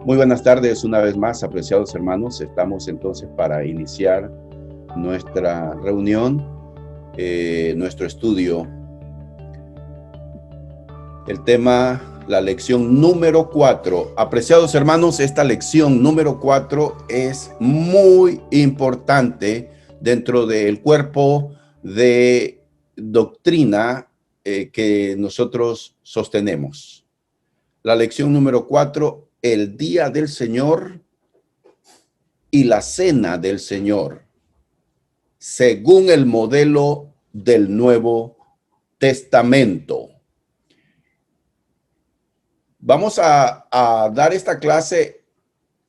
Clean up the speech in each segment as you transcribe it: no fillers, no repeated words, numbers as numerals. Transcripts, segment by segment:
Muy buenas tardes una vez más, apreciados hermanos. Estamos entonces para iniciar nuestra reunión, nuestro estudio. El tema, la lección número 4. Apreciados hermanos, esta lección número 4 es muy importante dentro del cuerpo de doctrina que nosotros sostenemos. La lección número 4, el día del Señor y la cena del Señor, según el modelo del Nuevo Testamento. Vamos a dar esta clase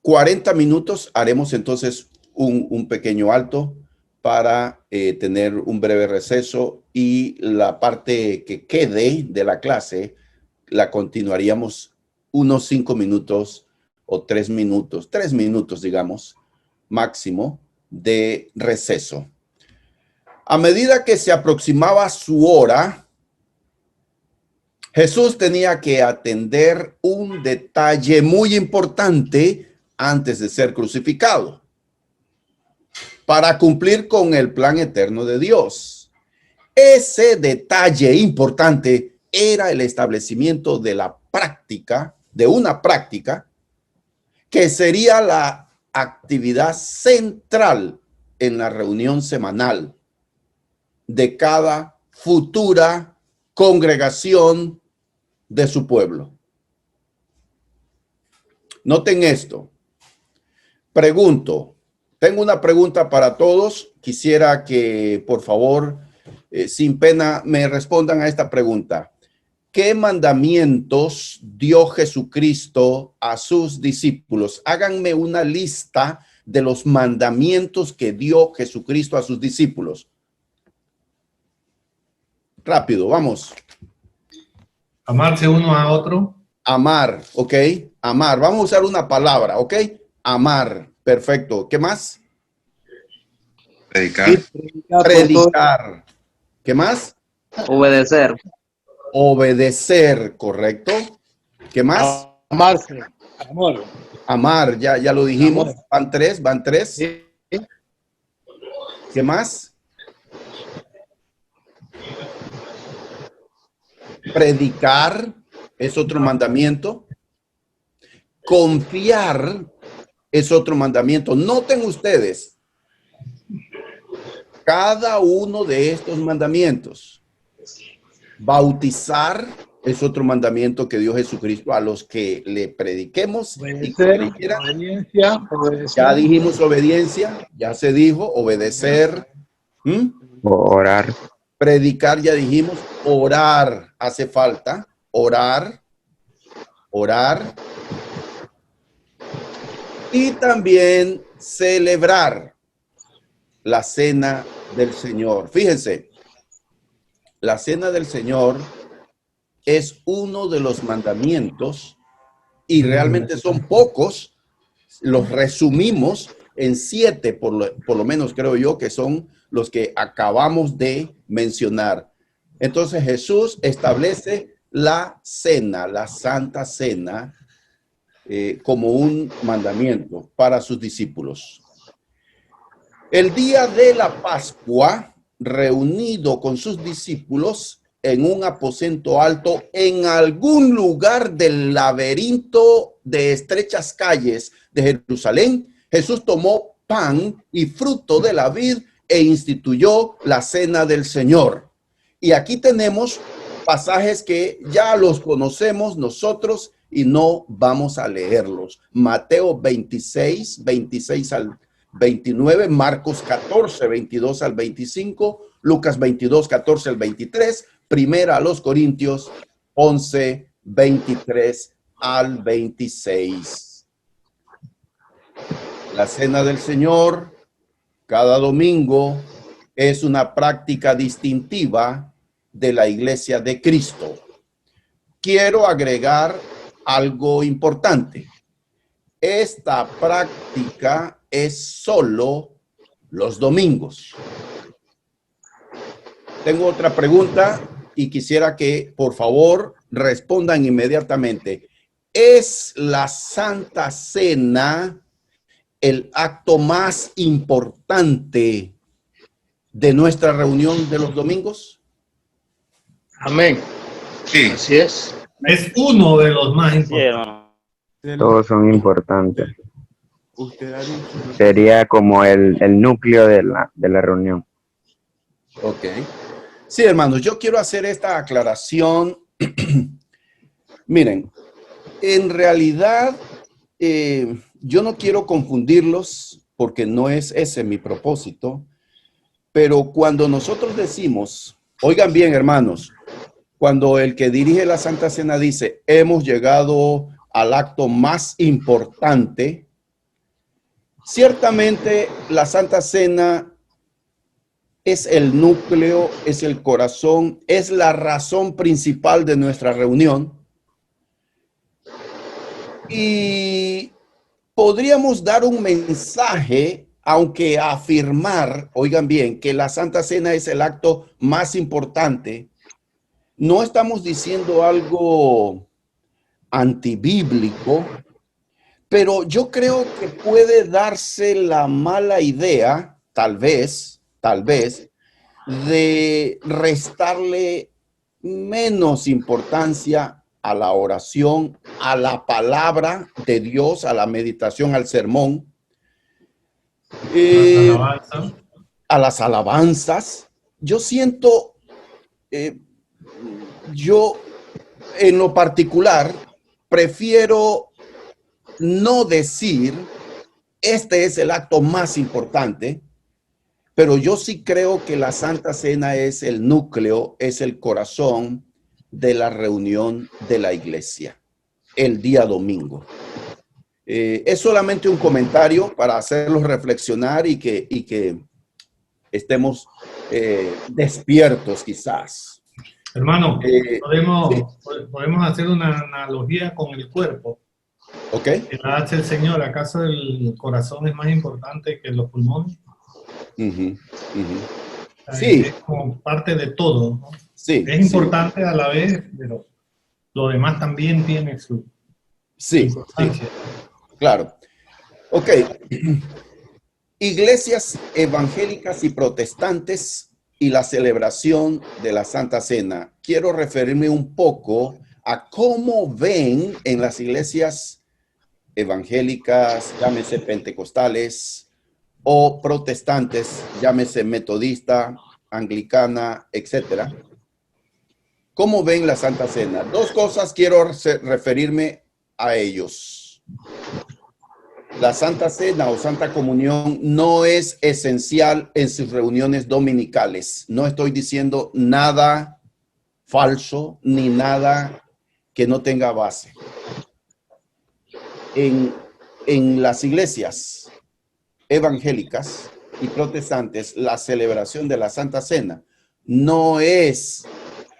40 minutos. Haremos entonces un pequeño alto para tener un breve receso, y la parte que quede de la clase la continuaríamos unos 5 minutos o 3 minutos, 3 minutos, digamos, máximo de receso. A medida que se aproximaba su hora, Jesús tenía que atender un detalle muy importante antes de ser crucificado, para cumplir con el plan eterno de Dios. Ese detalle importante era el establecimiento de la práctica, de una práctica que sería la actividad central en la reunión semanal de cada futura congregación de su pueblo. Noten esto. Pregunto, tengo una pregunta para todos. Quisiera que, por favor, sin pena, me respondan a esta pregunta. ¿Qué mandamientos dio Jesucristo a sus discípulos? Háganme una lista de los mandamientos que dio Jesucristo a sus discípulos. Rápido, vamos. Amarse uno a otro. Amar, ok. Amar. Vamos a usar una palabra, ok. Amar. Perfecto. ¿Qué más? Predicar. Predicar. ¿Qué más? Obedecer. Obedecer, correcto. ¿Qué más? Amarse. Amor. Amar, ya lo dijimos. Amor. Van tres. Sí. ¿Qué más? Predicar es otro mandamiento. Confiar es otro mandamiento. Noten ustedes, cada uno de estos mandamientos. Bautizar es otro mandamiento que dio Jesucristo a los que le prediquemos. Obediencia. Ya dijimos obediencia, ya se dijo obedecer. Orar. Predicar, ya dijimos. Orar, hace falta. Orar. Y también celebrar la cena del Señor. Fíjense, la cena del Señor es uno de los mandamientos, y realmente son pocos. Los resumimos en 7, por lo menos creo yo, que son los que acabamos de mencionar. Entonces Jesús establece la cena, la Santa Cena, como un mandamiento para sus discípulos. El día de la Pascua, reunido con sus discípulos en un aposento alto en algún lugar del laberinto de estrechas calles de Jerusalén, Jesús tomó pan y fruto de la vid e instituyó la cena del Señor. Y aquí tenemos pasajes que ya los conocemos nosotros y no vamos a leerlos. Mateo 26, 26 al 29, Marcos 14, 22 al 25, Lucas 22, 14 al 23, Primera a los Corintios 11, 23 al 26. La cena del Señor cada domingo es una práctica distintiva de la Iglesia de Cristo. Quiero agregar algo importante. Esta práctica es solo los domingos. Tengo otra pregunta y quisiera que, por favor, respondan inmediatamente. ¿Es la Santa Cena el acto más importante de nuestra reunión de los domingos? Amén. Sí. Así es. Es uno de los más Sí, importantes. hermano. Todos son importantes. Usted ha dicho. Sería como el núcleo de la reunión. Ok. Sí, hermanos, yo quiero hacer esta aclaración. Miren, en realidad, yo no quiero confundirlos porque no es ese mi propósito, pero cuando nosotros decimos, oigan bien, hermanos, cuando el que dirige la Santa Cena dice, hemos llegado al acto más importante, ciertamente la Santa Cena es el núcleo, es el corazón, es la razón principal de nuestra reunión. Y podríamos dar un mensaje, aunque afirmar, oigan bien, que la Santa Cena es el acto más importante. No estamos diciendo algo antibíblico, pero yo creo que puede darse la mala idea, tal vez, de restarle menos importancia a la oración, a la palabra de Dios, a la meditación, al sermón, a las alabanzas. Yo siento, yo en lo particular, prefiero no decir, este es el acto más importante, pero yo sí creo que la Santa Cena es el núcleo, es el corazón de la reunión de la iglesia, el día domingo. Es solamente un comentario para hacerlos reflexionar y que estemos despiertos quizás. Hermano, Sí. podemos hacer una analogía con el cuerpo. ¿Ok? Que la hace el Señor. ¿Acaso el corazón es más importante que los pulmones? Sí. Es como parte de todo, ¿no? Sí. Es importante a la vez, pero lo demás también tiene su importancia. Sí, claro. Ok. Iglesias evangélicas y protestantes y la celebración de la Santa Cena. Quiero referirme un poco a cómo ven en las iglesias evangélicas, llámese pentecostales, o protestantes, llámese metodista, anglicana, etcétera. ¿Cómo ven la Santa Cena? Dos cosas quiero referirme a ellos. La Santa Cena o Santa Comunión no es esencial en sus reuniones dominicales. No estoy diciendo nada falso ni nada que no tenga base. En las iglesias evangélicas y protestantes, la celebración de la Santa Cena no es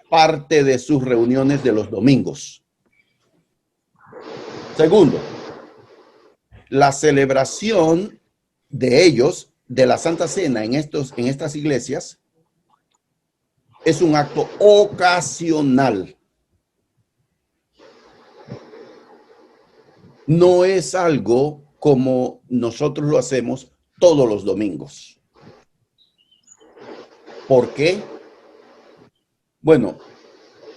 parte de sus reuniones de los domingos. Segundo, la celebración de ellos, de la Santa Cena en estas iglesias, es un acto ocasional. No es algo como nosotros lo hacemos todos los domingos. ¿Por qué? Bueno,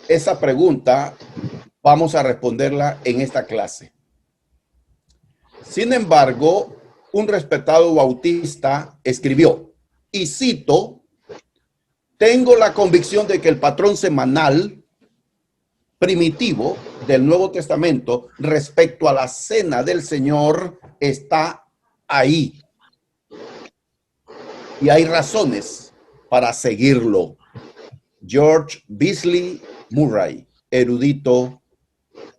esa pregunta vamos a responderla en esta clase. Sin embargo, un respetado bautista escribió, y cito, tengo la convicción de que el patrón semanal primitivo del Nuevo Testamento respecto a la cena del Señor está ahí. Y hay razones para seguirlo. George Beasley Murray, erudito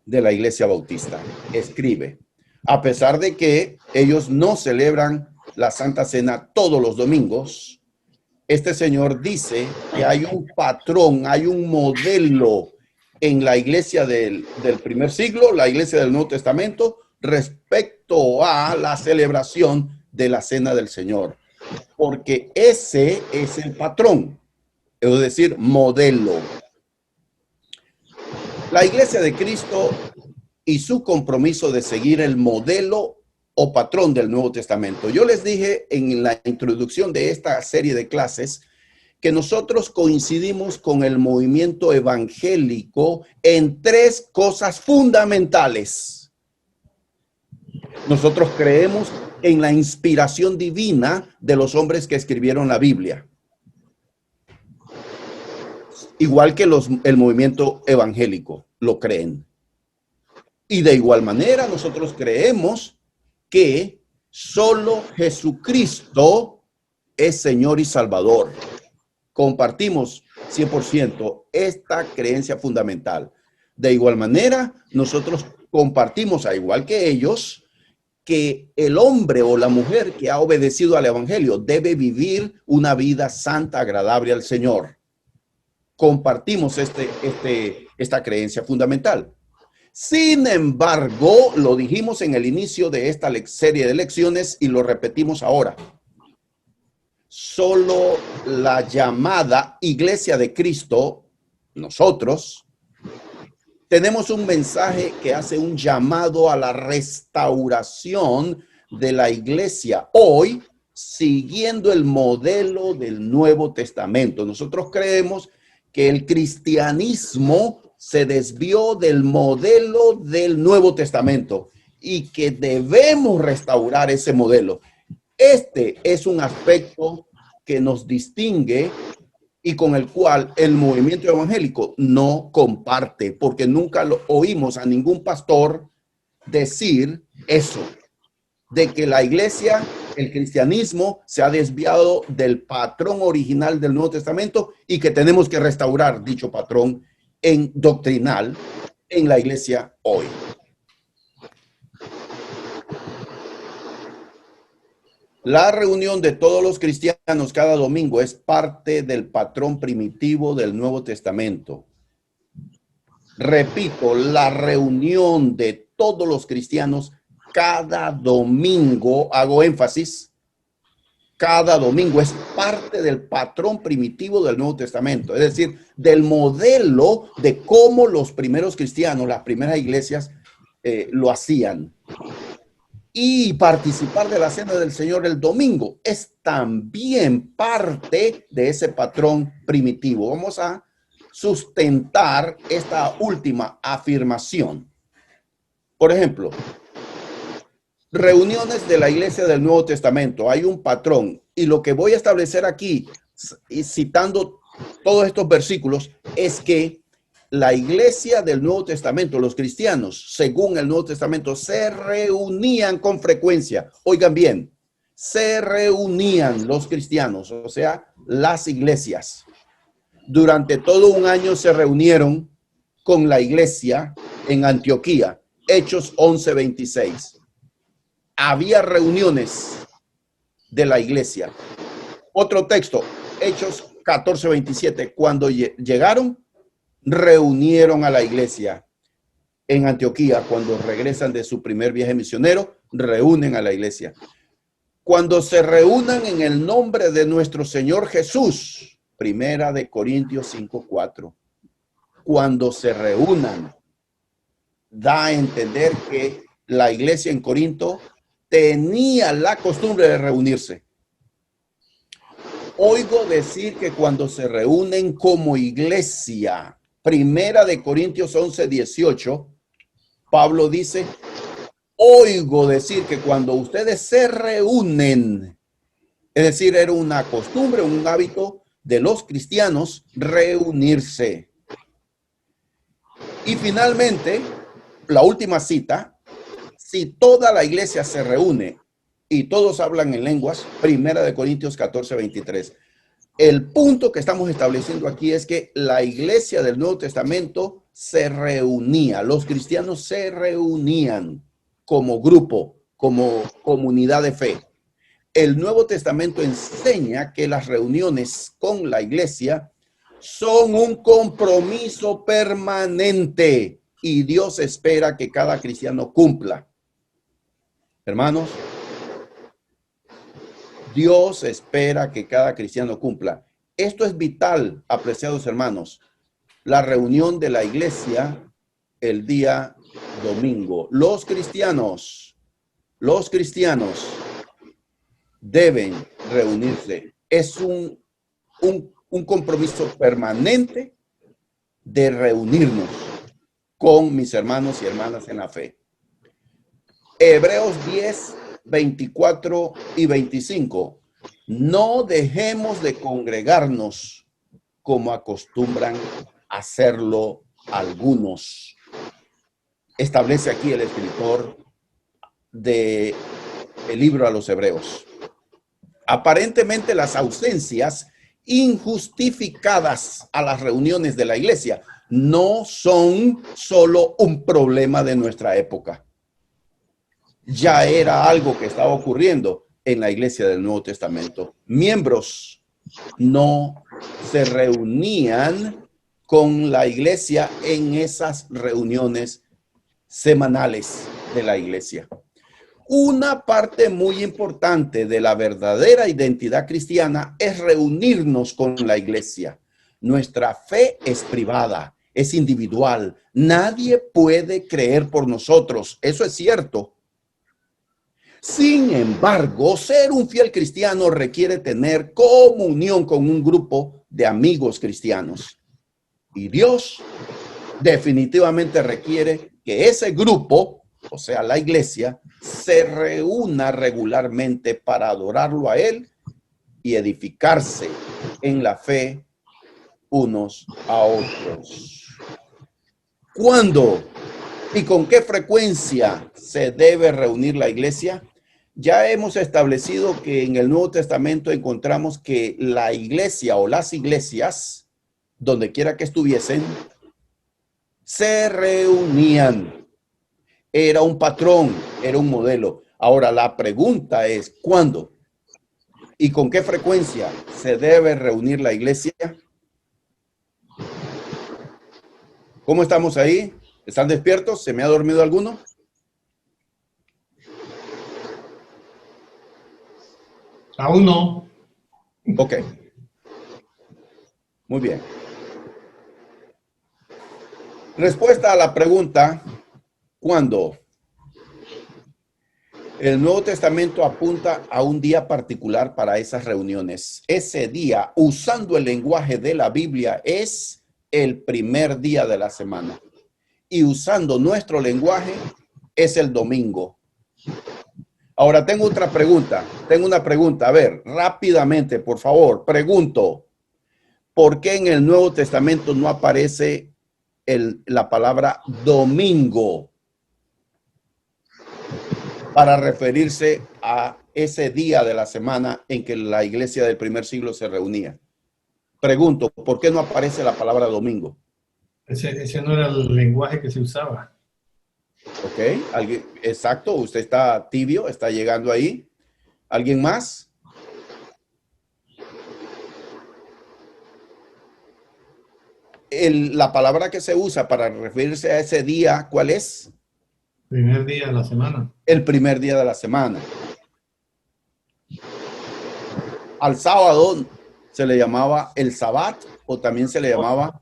de la Iglesia Bautista, escribe, a pesar de que ellos no celebran la Santa Cena todos los domingos, este señor dice que hay un patrón, hay un modelo en la iglesia del primer siglo, la iglesia del Nuevo Testamento, respecto a la celebración de la Cena del Señor. Porque ese es el patrón, es decir, modelo. La iglesia de Cristo y su compromiso de seguir el modelo o patrón del Nuevo Testamento. Yo les dije en la introducción de esta serie de clases que nosotros coincidimos con el movimiento evangélico en tres cosas fundamentales. Nosotros creemos en la inspiración divina de los hombres que escribieron la Biblia. Igual que el movimiento evangélico lo creen. Y de igual manera nosotros creemos que solo Jesucristo es Señor y Salvador. Compartimos 100% esta creencia fundamental. De igual manera, nosotros compartimos, al igual que ellos, que el hombre o la mujer que ha obedecido al evangelio debe vivir una vida santa, agradable al Señor. Compartimos esta creencia fundamental. Sin embargo, lo dijimos en el inicio de esta serie de lecciones y lo repetimos ahora. Solo la llamada Iglesia de Cristo, nosotros, tenemos un mensaje que hace un llamado a la restauración de la iglesia hoy, siguiendo el modelo del Nuevo Testamento. Nosotros creemos que el cristianismo se desvió del modelo del Nuevo Testamento y que debemos restaurar ese modelo. Este es un aspecto que nos distingue y con el cual el movimiento evangélico no comparte, porque nunca lo oímos a ningún pastor decir eso, de que la iglesia, el cristianismo, se ha desviado del patrón original del Nuevo Testamento y que tenemos que restaurar dicho patrón en doctrinal en la iglesia hoy. La reunión de todos los cristianos cada domingo es parte del patrón primitivo del Nuevo Testamento. Repito, la reunión de todos los cristianos cada domingo, hago énfasis, cada domingo es parte del patrón primitivo del Nuevo Testamento, es decir, del modelo de cómo los primeros cristianos, las primeras iglesias lo hacían. Y participar de la cena del Señor el domingo es también parte de ese patrón primitivo. Vamos a sustentar esta última afirmación. Por ejemplo, reuniones de la iglesia del Nuevo Testamento. Hay un patrón y lo que voy a establecer aquí, citando todos estos versículos, es que la iglesia del Nuevo Testamento, los cristianos, según el Nuevo Testamento, se reunían con frecuencia. Oigan bien, se reunían los cristianos, o sea, las iglesias. Durante todo un año se reunieron con la iglesia en Antioquía, Hechos 11:26. Había reuniones de la iglesia. Otro texto, Hechos 14:27. Cuando llegaron, reunieron a la iglesia en Antioquía. Cuando regresan de su primer viaje misionero, reúnen a la iglesia. Cuando se reúnan en el nombre de nuestro Señor Jesús, Primera de Corintios 5:4. Cuando se reúnan, da a entender que la iglesia en Corinto tenía la costumbre de reunirse. Oigo decir que cuando se reúnen como iglesia, Primera de Corintios 11:18, Pablo dice, oigo decir que cuando ustedes se reúnen, es decir, era una costumbre, un hábito de los cristianos reunirse. Y finalmente, la última cita, si toda la iglesia se reúne y todos hablan en lenguas, Primera de Corintios 14:23. El punto que estamos estableciendo aquí es que la iglesia del Nuevo Testamento se reunía, los cristianos se reunían como grupo, como comunidad de fe. El Nuevo Testamento enseña que las reuniones con la iglesia son un compromiso permanente y Dios espera que cada cristiano cumpla. Hermanos, Dios espera que cada cristiano cumpla. Esto es vital, apreciados hermanos. La reunión de la iglesia el día domingo. Los cristianos deben reunirse. Es un compromiso permanente de reunirnos con mis hermanos y hermanas en la fe. Hebreos 10, 24 y 25. No dejemos de congregarnos como acostumbran hacerlo algunos. Establece aquí el escritor del libro a los Hebreos. Aparentemente las ausencias injustificadas a las reuniones de la iglesia no son solo un problema de nuestra época. Ya era algo que estaba ocurriendo en la iglesia del Nuevo Testamento. Miembros no se reunían con la iglesia en esas reuniones semanales de la iglesia. Una parte muy importante de la verdadera identidad cristiana es reunirnos con la iglesia. Nuestra fe es privada, es individual. Nadie puede creer por nosotros. Eso es cierto. Sin embargo, ser un fiel cristiano requiere tener comunión con un grupo de amigos cristianos. Y Dios definitivamente requiere que ese grupo, o sea, la iglesia, se reúna regularmente para adorarlo a Él y edificarse en la fe unos a otros. ¿Cuándo y con qué frecuencia se debe reunir la iglesia? Ya hemos establecido que en el Nuevo Testamento encontramos que la iglesia o las iglesias, donde quiera que estuviesen, se reunían. Era un patrón, era un modelo. Ahora la pregunta es, ¿cuándo y con qué frecuencia se debe reunir la iglesia? ¿Cómo estamos ahí? ¿Están despiertos? ¿Se me ha dormido alguno? Aún no. Ok. Muy bien. Respuesta a la pregunta, ¿cuándo? El Nuevo Testamento apunta a un día particular para esas reuniones. Ese día, usando el lenguaje de la Biblia, es el primer día de la semana. Y usando nuestro lenguaje, es el domingo. Ahora tengo otra pregunta. Tengo una pregunta. A ver, rápidamente, por favor, pregunto. ¿Por qué en el Nuevo Testamento no aparece la palabra domingo para referirse a ese día de la semana en que la iglesia del primer siglo se reunía? Pregunto, ¿por qué no aparece la palabra domingo? Ese no era el lenguaje que se usaba. Ok, ¿alguien? Exacto, usted está tibio, está llegando ahí. ¿Alguien más? La palabra que se usa para referirse a ese día, ¿cuál es? Primer día de la semana. El primer día de la semana. Al sábado se le llamaba el Sabbat o también se le llamaba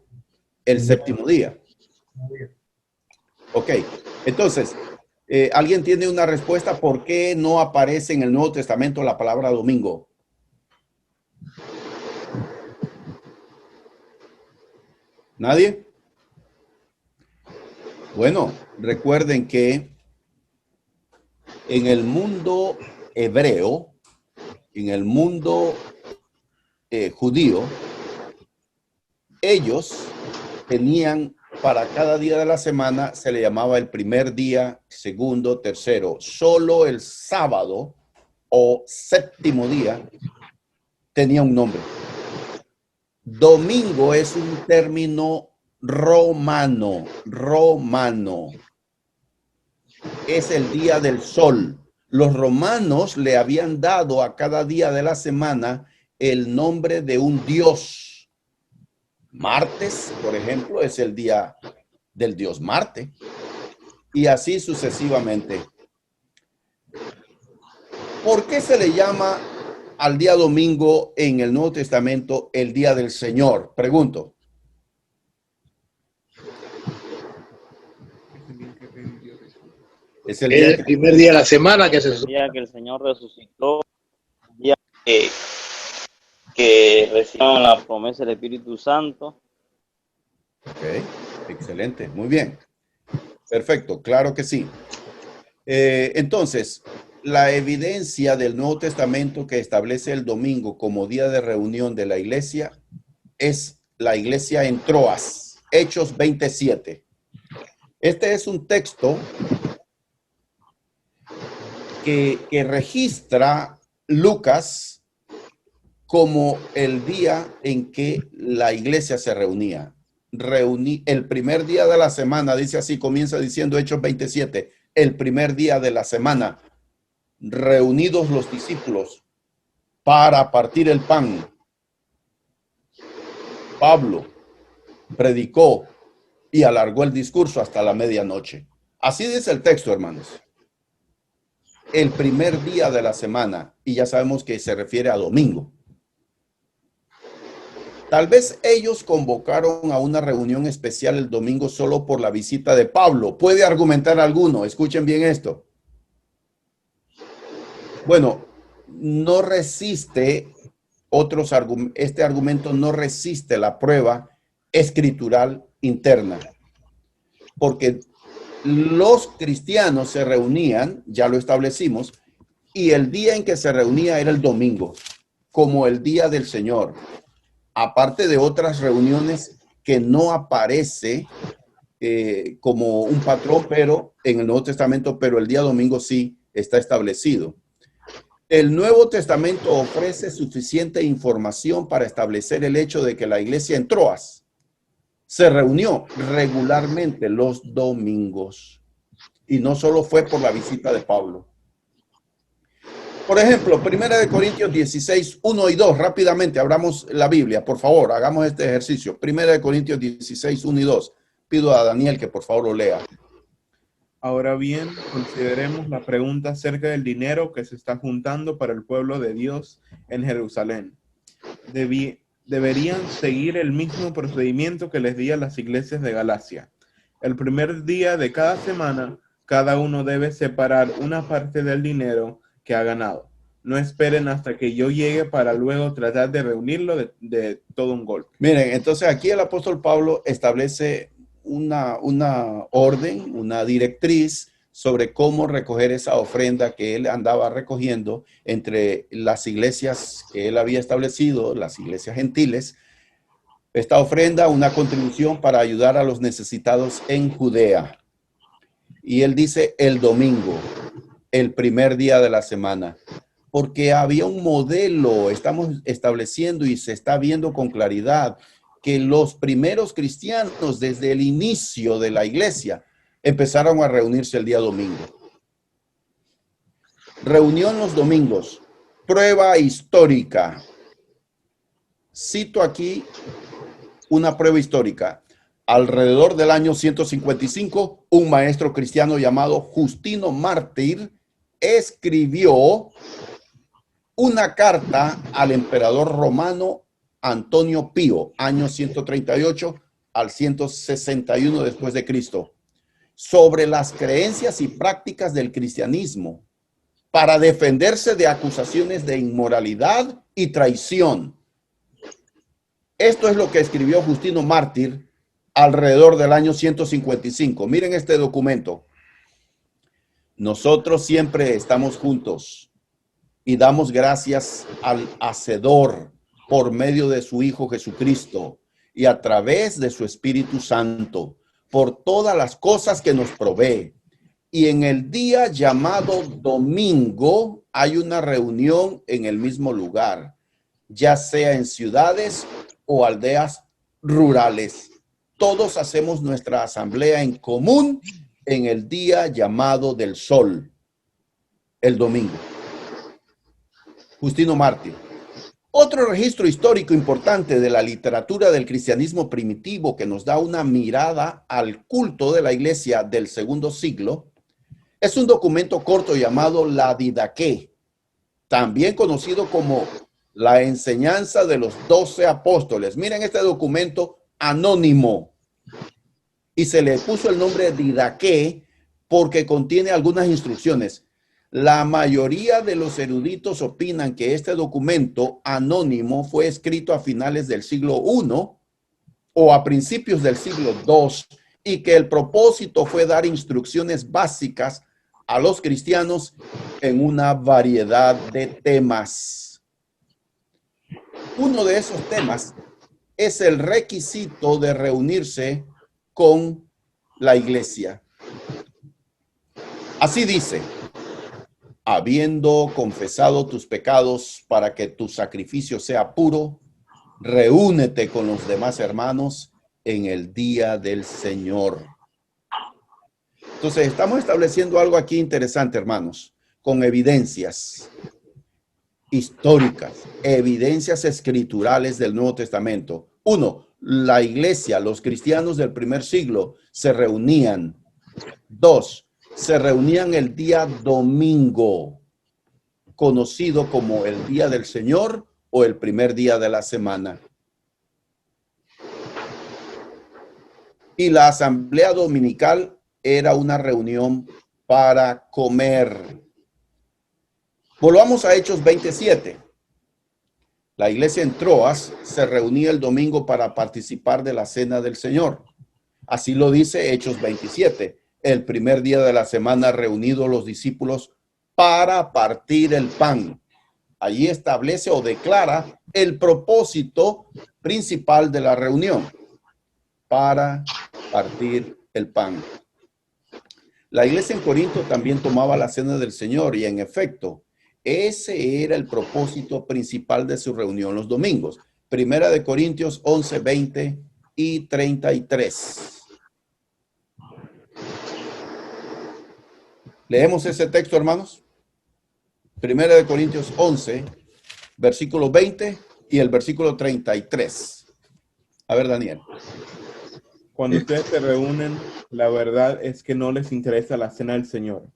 el séptimo día. Ok, entonces, ¿alguien tiene una respuesta por qué no aparece en el Nuevo Testamento la palabra domingo? ¿Nadie? Bueno, recuerden que en el mundo hebreo, en el mundo judío, ellos tenían para cada día de la semana, se le llamaba el primer día, segundo, tercero. Solo el sábado o séptimo día tenía un nombre. Domingo es un término romano. Es el día del sol. Los romanos le habían dado a cada día de la semana el nombre de un dios. Martes, por ejemplo, es el día del dios Marte. Y así sucesivamente. ¿Por qué se le llama al día domingo en el Nuevo Testamento el día del Señor? Pregunto. Es el día El primer día de la semana que se el día que el Señor resucitó, el día que recibieron la promesa del Espíritu Santo. Ok, excelente, muy bien. Perfecto, claro que sí. Entonces, la evidencia del Nuevo Testamento que establece el domingo como día de reunión de la iglesia es la iglesia en Troas, Hechos 27. Este es un texto que registra Lucas como el día en que la iglesia se reunía. El primer día de la semana, dice así, comienza diciendo Hechos 27, el primer día de la semana, reunidos los discípulos para partir el pan. Pablo predicó y alargó el discurso hasta la medianoche. Así dice el texto, hermanos. El primer día de la semana, y ya sabemos que se refiere a domingo. Tal vez ellos convocaron a una reunión especial el domingo solo por la visita de Pablo. ¿Puede argumentar alguno? Escuchen bien esto. Bueno, no resiste otros argumentos. Este argumento no resiste la prueba escritural interna. Porque los cristianos se reunían, ya lo establecimos, y el día en que se reunía era el domingo, como el día del Señor. Aparte de otras reuniones que no aparece como un patrón, pero en el Nuevo Testamento, pero el día domingo sí está establecido. El Nuevo Testamento ofrece suficiente información para establecer el hecho de que la iglesia en Troas se reunió regularmente los domingos y no solo fue por la visita de Pablo. Por ejemplo, 1 Corintios 16, 1 y 2, rápidamente abramos la Biblia, por favor, hagamos este ejercicio. 1 Corintios 16, 1 y 2. Pido a Daniel que por favor lo lea. Ahora bien, consideremos la pregunta acerca del dinero que se está juntando para el pueblo de Dios en Jerusalén. Deberían seguir el mismo procedimiento que les di a las iglesias de Galacia. El primer día de cada semana, cada uno debe separar una parte del dinero que ha ganado. No esperen hasta que yo llegue para luego tratar de reunirlo de todo un golpe. Miren, entonces aquí el apóstol Pablo establece una orden, una directriz sobre cómo recoger esa ofrenda que él andaba recogiendo entre las iglesias que él había establecido, las iglesias gentiles. Esta ofrenda, una contribución para ayudar a los necesitados en Judea. Y él dice el domingo, el primer día de la semana, porque había un modelo, estamos estableciendo y se está viendo con claridad que los primeros cristianos desde el inicio de la iglesia empezaron a reunirse el día domingo. Reunión los domingos, prueba histórica. Cito aquí una prueba histórica. Alrededor del año 155, un maestro cristiano llamado Justino Mártir escribió una carta al emperador romano Antonio Pío, año 138 al 161 después de Cristo, sobre las creencias y prácticas del cristianismo para defenderse de acusaciones de inmoralidad y traición. Esto es lo que escribió Justino Mártir alrededor del año 155. Miren este documento. Nosotros siempre estamos juntos y damos gracias al Hacedor por medio de su Hijo Jesucristo y a través de su Espíritu Santo por todas las cosas que nos provee. Y en el día llamado domingo hay una reunión en el mismo lugar, ya sea en ciudades o aldeas rurales. Todos hacemos nuestra asamblea en común en el día llamado del sol, el domingo. Justino Mártir. Otro registro histórico importante de la literatura del cristianismo primitivo que nos da una mirada al culto de la iglesia del segundo siglo es un documento corto llamado la Didaqué, también conocido como la enseñanza de los 12 apóstoles. Miren este documento anónimo y se le puso el nombre Didaqué porque contiene algunas instrucciones. La mayoría de los eruditos opinan que este documento anónimo fue escrito a finales del siglo I o a principios del siglo II y que el propósito fue dar instrucciones básicas a los cristianos en una variedad de temas. Uno de esos temas es el requisito de reunirse con la iglesia. Así dice: habiendo confesado tus pecados para que tu sacrificio sea puro, reúnete con los demás hermanos en el día del Señor. Entonces, estamos estableciendo algo aquí interesante, hermanos, con evidencias históricas, evidencias escriturales del Nuevo Testamento. Uno, la iglesia, los cristianos del primer siglo se reunían. Dos, se reunían el día domingo, conocido como el día del Señor o el primer día de la semana. Y la asamblea dominical era una reunión para comer. Volvamos a Hechos 27. La iglesia en Troas se reunía el domingo para participar de la cena del Señor. Así lo dice Hechos 27. El primer día de la semana reunidos los discípulos para partir el pan. Allí establece o declara el propósito principal de la reunión: para partir el pan. La iglesia en Corinto también tomaba la cena del Señor y en efecto, ese era el propósito principal de su reunión los domingos. Primera de Corintios 11, 20 y 33. Leemos ese texto, hermanos. Primera de Corintios 11, versículo 20 y el versículo 33. A ver, Daniel. Cuando ustedes se reúnen, la verdad es que no les interesa la cena del Señor.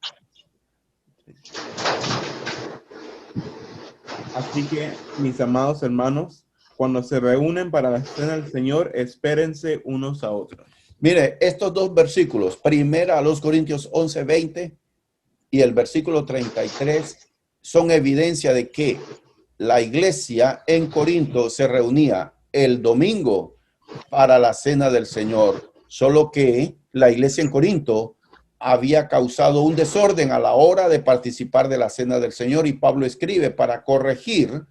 Así que, mis amados hermanos, cuando se reúnen para la cena del Señor, espérense unos a otros. Mire, estos dos versículos, primera a los Corintios 11, 20 y el versículo 33, son evidencia de que la iglesia en Corinto se reunía el domingo para la cena del Señor, solo que la iglesia en Corinto había causado un desorden a la hora de participar de la cena del Señor, y Pablo escribe para corregir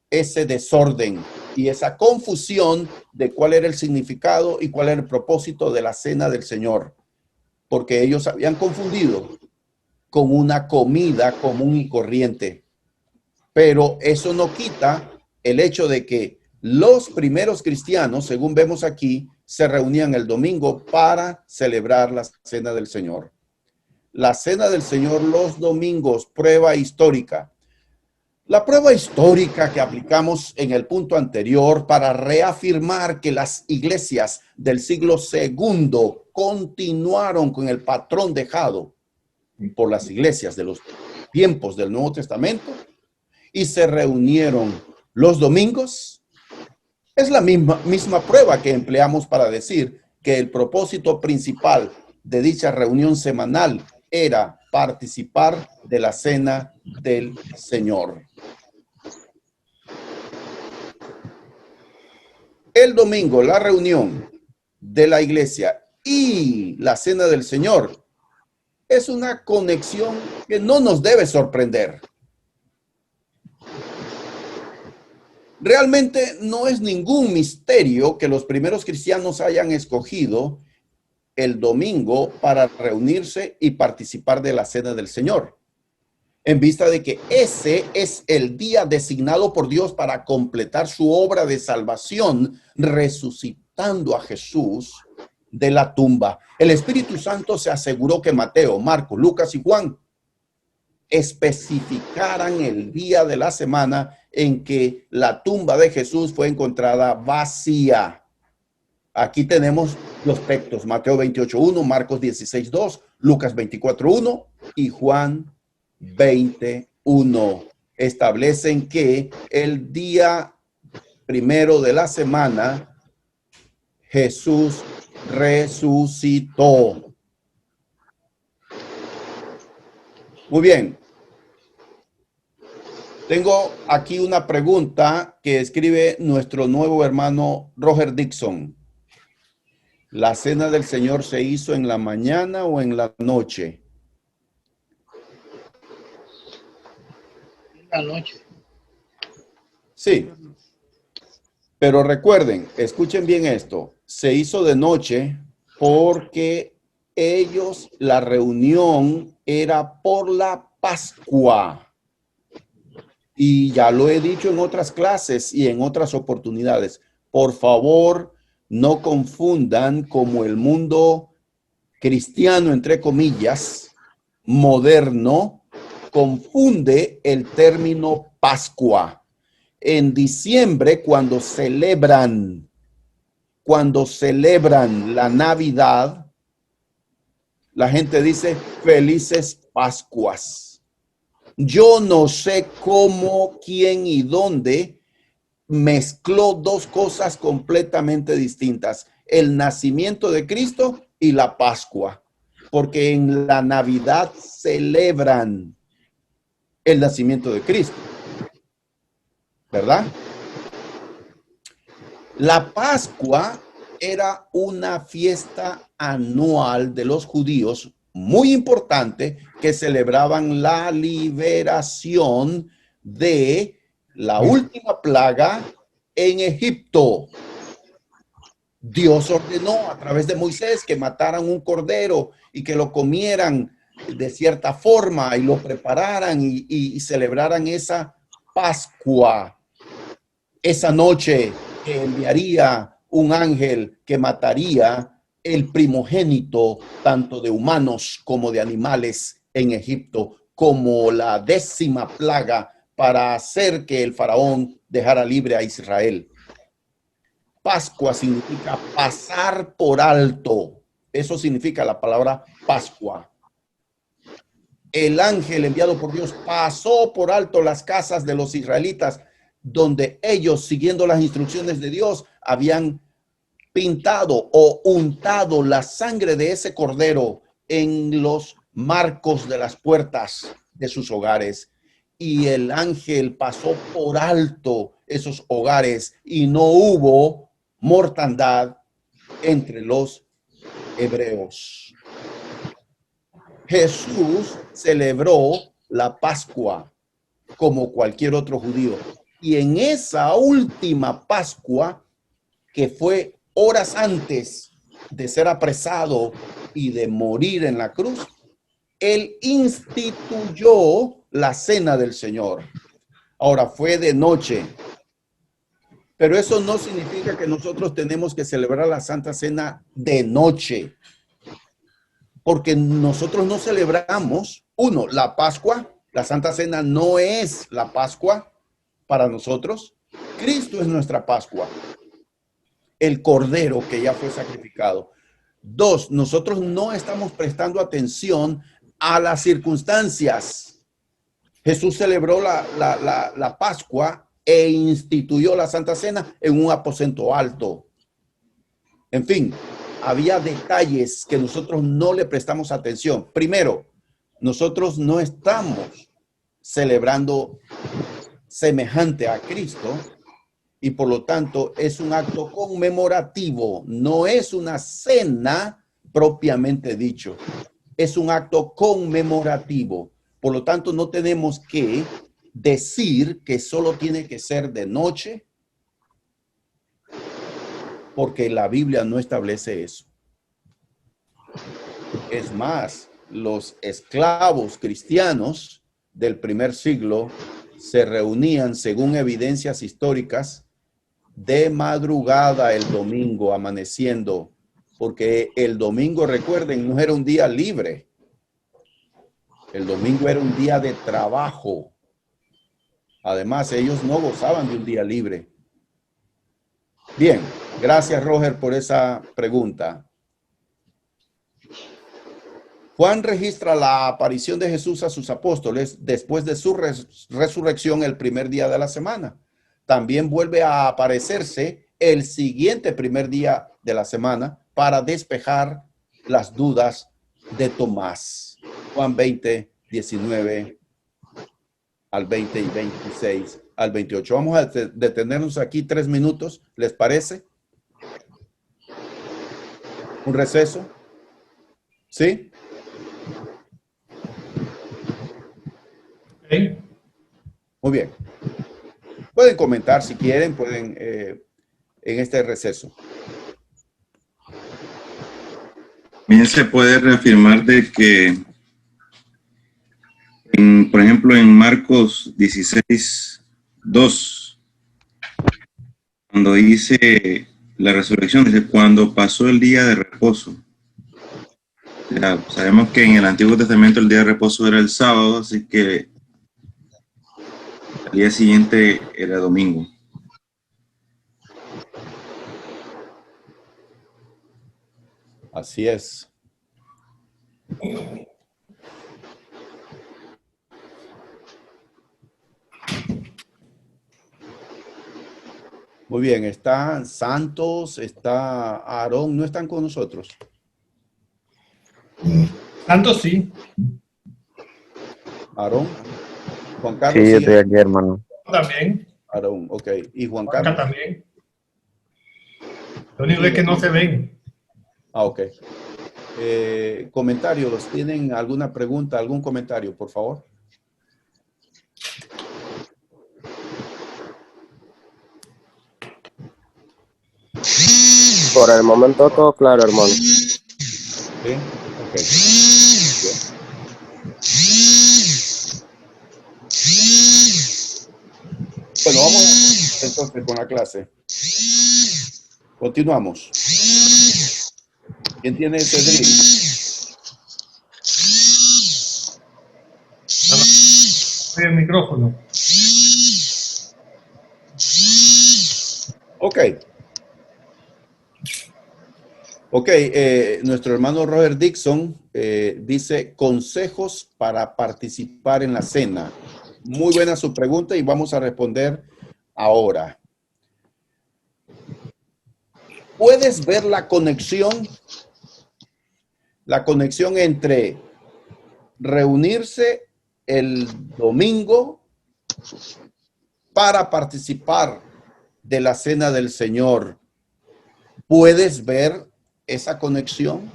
ese desorden y esa confusión de cuál era el significado y cuál era el propósito de la cena del Señor, porque ellos habían confundido con una comida común y corriente. Pero eso no quita el hecho de que los primeros cristianos, según vemos aquí, se reunían el domingo para celebrar la cena del Señor. La cena del Señor los domingos, prueba histórica. La prueba histórica que aplicamos en el punto anterior para reafirmar que las iglesias del siglo II continuaron con el patrón dejado por las iglesias de los tiempos del Nuevo Testamento y se reunieron los domingos, es la misma prueba que empleamos para decir que el propósito principal de dicha reunión semanal era participar de la cena del Señor. El domingo, la reunión de la iglesia y la cena del Señor es una conexión que no nos debe sorprender. Realmente no es ningún misterio que los primeros cristianos hayan escogido el domingo para reunirse y participar de la cena del Señor, en vista de que ese es el día designado por Dios para completar su obra de salvación, resucitando a Jesús de la tumba. El Espíritu Santo se aseguró que Mateo, Marcos, Lucas y Juan especificaran el día de la semana en que la tumba de Jesús fue encontrada vacía. Aquí tenemos los textos: Mateo 28:1, Marcos 16:2, Lucas 24:1 y Juan 20:1. Establecen que el día primero de la semana Jesús resucitó. Muy bien. Tengo aquí una pregunta que escribe nuestro nuevo hermano Roger Dixon. ¿La cena del Señor se hizo en la mañana o en la noche? En la noche. Sí. Pero recuerden, escuchen bien esto. Se hizo de noche porque la reunión era por la Pascua. Y ya lo he dicho en otras clases y en otras oportunidades. Por favor, no confundan como el mundo cristiano, entre comillas, moderno, confunde el término Pascua. En diciembre, cuando celebran la Navidad, la gente dice felices Pascuas. Yo no sé cómo, quién y dónde mezcló dos cosas completamente distintas: el nacimiento de Cristo y la Pascua, porque en la Navidad celebran el nacimiento de Cristo, ¿verdad? La Pascua era una fiesta anual de los judíos muy importante, que celebraban la liberación de la última plaga en Egipto. Dios ordenó a través de Moisés que mataran un cordero y que lo comieran de cierta forma y lo prepararan y celebraran esa Pascua. Esa noche que enviaría un ángel que mataría el primogénito tanto de humanos como de animales en Egipto, como la 10ª plaga para hacer que el faraón dejara libre a Israel. Pascua significa pasar por alto. Eso significa la palabra Pascua. El ángel enviado por Dios pasó por alto las casas de los israelitas, donde ellos, siguiendo las instrucciones de Dios, habían pintado o untado la sangre de ese cordero en los marcos de las puertas de sus hogares. Y el ángel pasó por alto esos hogares y no hubo mortandad entre los hebreos. Jesús celebró la Pascua como cualquier otro judío. Y en esa última Pascua, que fue horas antes de ser apresado y de morir en la cruz, él instituyó la cena del Señor. Ahora, fue de noche, pero eso no significa que nosotros tenemos que celebrar la Santa Cena de noche, porque nosotros no celebramos, la Pascua. La Santa Cena no es la Pascua para nosotros. Cristo es nuestra Pascua, el cordero que ya fue sacrificado. 2, nosotros no estamos prestando atención a las circunstancias. Jesús celebró la Pascua e instituyó la Santa Cena en un aposento alto. En fin, había detalles que nosotros no le prestamos atención. Primero, nosotros no estamos celebrando semejante a Cristo y por lo tanto es un acto conmemorativo, no es una cena propiamente dicho, es un acto conmemorativo. Por lo tanto, no tenemos que decir que solo tiene que ser de noche, porque la Biblia no establece eso. Es más, los esclavos cristianos del primer siglo se reunían, según evidencias históricas, de madrugada el domingo, amaneciendo, porque el domingo, recuerden, no era un día libre. El domingo era un día de trabajo. Además, ellos no gozaban de un día libre. Bien, gracias, Roger, por esa pregunta. Juan registra la aparición de Jesús a sus apóstoles después de su resurrección el primer día de la semana. También vuelve a aparecerse el siguiente primer día de la semana para despejar las dudas de Tomás. Juan 20, 19 al 20 y 26 al 28. Vamos a detenernos aquí 3 minutos, ¿les parece? ¿Un receso? ¿Sí? Ok. Muy bien. Pueden comentar si quieren, pueden en este receso. Bien, se puede reafirmar de que, por ejemplo, en Marcos 16:2, cuando dice la resurrección, dice, cuando pasó el día de reposo. O sea, sabemos que en el Antiguo Testamento el día de reposo era el sábado, así que el día siguiente era domingo. Así es. Muy bien, está Santos, está Aarón, ¿no están con nosotros? Santos sí. Aarón, Juan Sí, Carlos. yo Sí, estoy aquí, hermano. También. Aarón, ok. ¿Y Juan Juanca Carlos? también. Lo único es que no se ven. Ah, ok. Comentarios, ¿tienen alguna pregunta, algún comentario, por favor? Por el momento todo claro, hermano. Sí, ok. Bueno, vamos entonces con la clase. Continuamos. ¿Quién tiene ese drill? El micrófono. Ok. Ok, nuestro hermano Robert Dixon dice consejos para participar en la cena. Muy buena su pregunta y vamos a responder ahora. ¿Puedes ver la conexión? La conexión entre reunirse el domingo para participar de la cena del Señor. ¿Puedes ver esa conexión?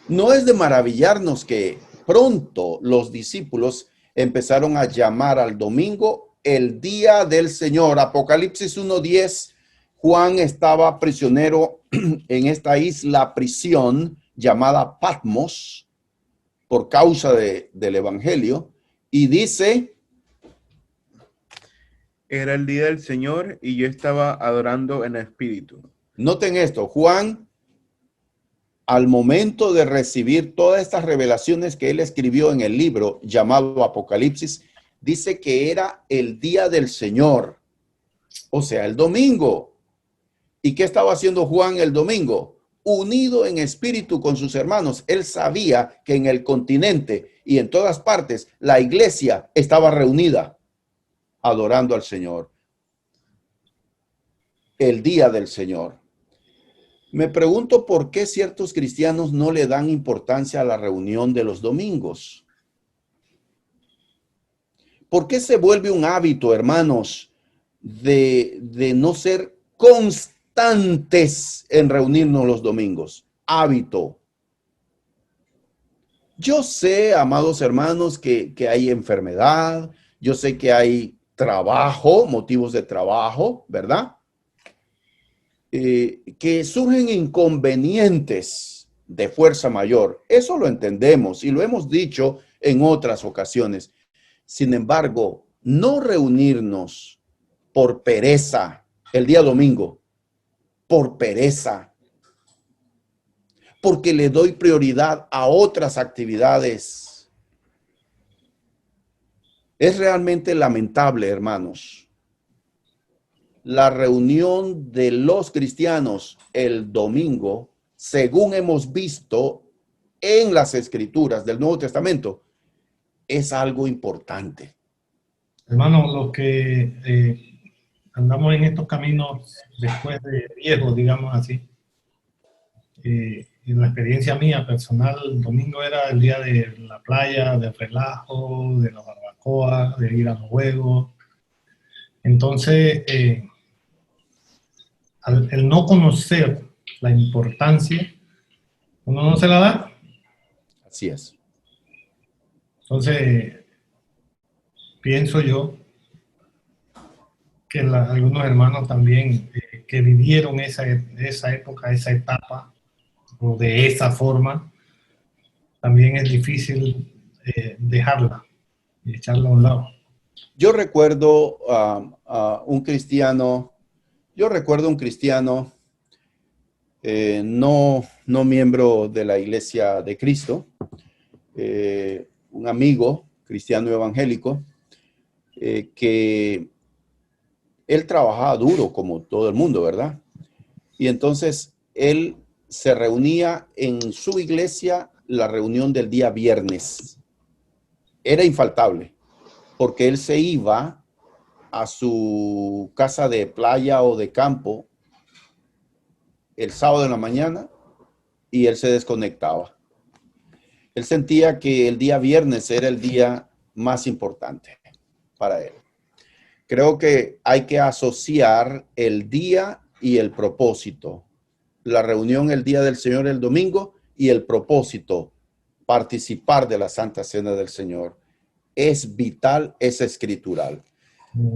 No es de maravillarnos que pronto los discípulos empezaron a llamar al domingo el día del Señor. Apocalipsis 1:10, Juan estaba prisionero en esta isla prisión llamada Patmos por causa del evangelio y dice, Era el día del Señor y yo estaba adorando en espíritu. noten esto, Juan, al momento de recibir todas estas revelaciones que él escribió en el libro llamado Apocalipsis, dice que era el día del Señor, o sea, el domingo. ¿Y qué estaba haciendo Juan el domingo? Unido en espíritu con sus hermanos. Él sabía que en el continente y en todas partes la iglesia estaba reunida adorando al Señor. El día del Señor. Me pregunto por qué ciertos cristianos no le dan importancia a la reunión de los domingos. ¿Por qué se vuelve un hábito, hermanos, de no ser constantes en reunirnos los domingos? Hábito. Yo sé, amados hermanos, que hay enfermedad, yo sé que hay trabajo, motivos de trabajo, ¿verdad? Que surgen inconvenientes de fuerza mayor. Eso lo entendemos y lo hemos dicho en otras ocasiones. Sin embargo, no reunirnos por pereza el día domingo, por pereza, porque le doy prioridad a otras actividades. Es realmente lamentable, hermanos. La reunión de los cristianos el domingo, según hemos visto en las escrituras del Nuevo Testamento, es algo importante. Hermano, los que andamos en estos caminos después de viejos, digamos así, en la experiencia mía personal, el domingo era el día de la playa, del relajo, de la barbacoa, de ir a los juegos. Entonces, el no conocer la importancia, uno no se la da. Así es. Entonces, pienso yo que algunos hermanos también que vivieron esa época, esa etapa, o de esa forma, también es difícil dejarla y echarla a un lado. Yo recuerdo un cristiano, no miembro de la Iglesia de Cristo, un amigo cristiano evangélico, que él trabajaba duro como todo el mundo, ¿verdad? Y entonces él se reunía en su iglesia, la reunión del día viernes. Era infaltable, porque él se iba a su casa de playa o de campo el sábado en la mañana y él se desconectaba. Él sentía que el día viernes era el día más importante para él. Creo que hay que asociar el día y el propósito. La reunión el día del Señor el domingo y el propósito, participar de la Santa Cena del Señor. Es vital, es escritural.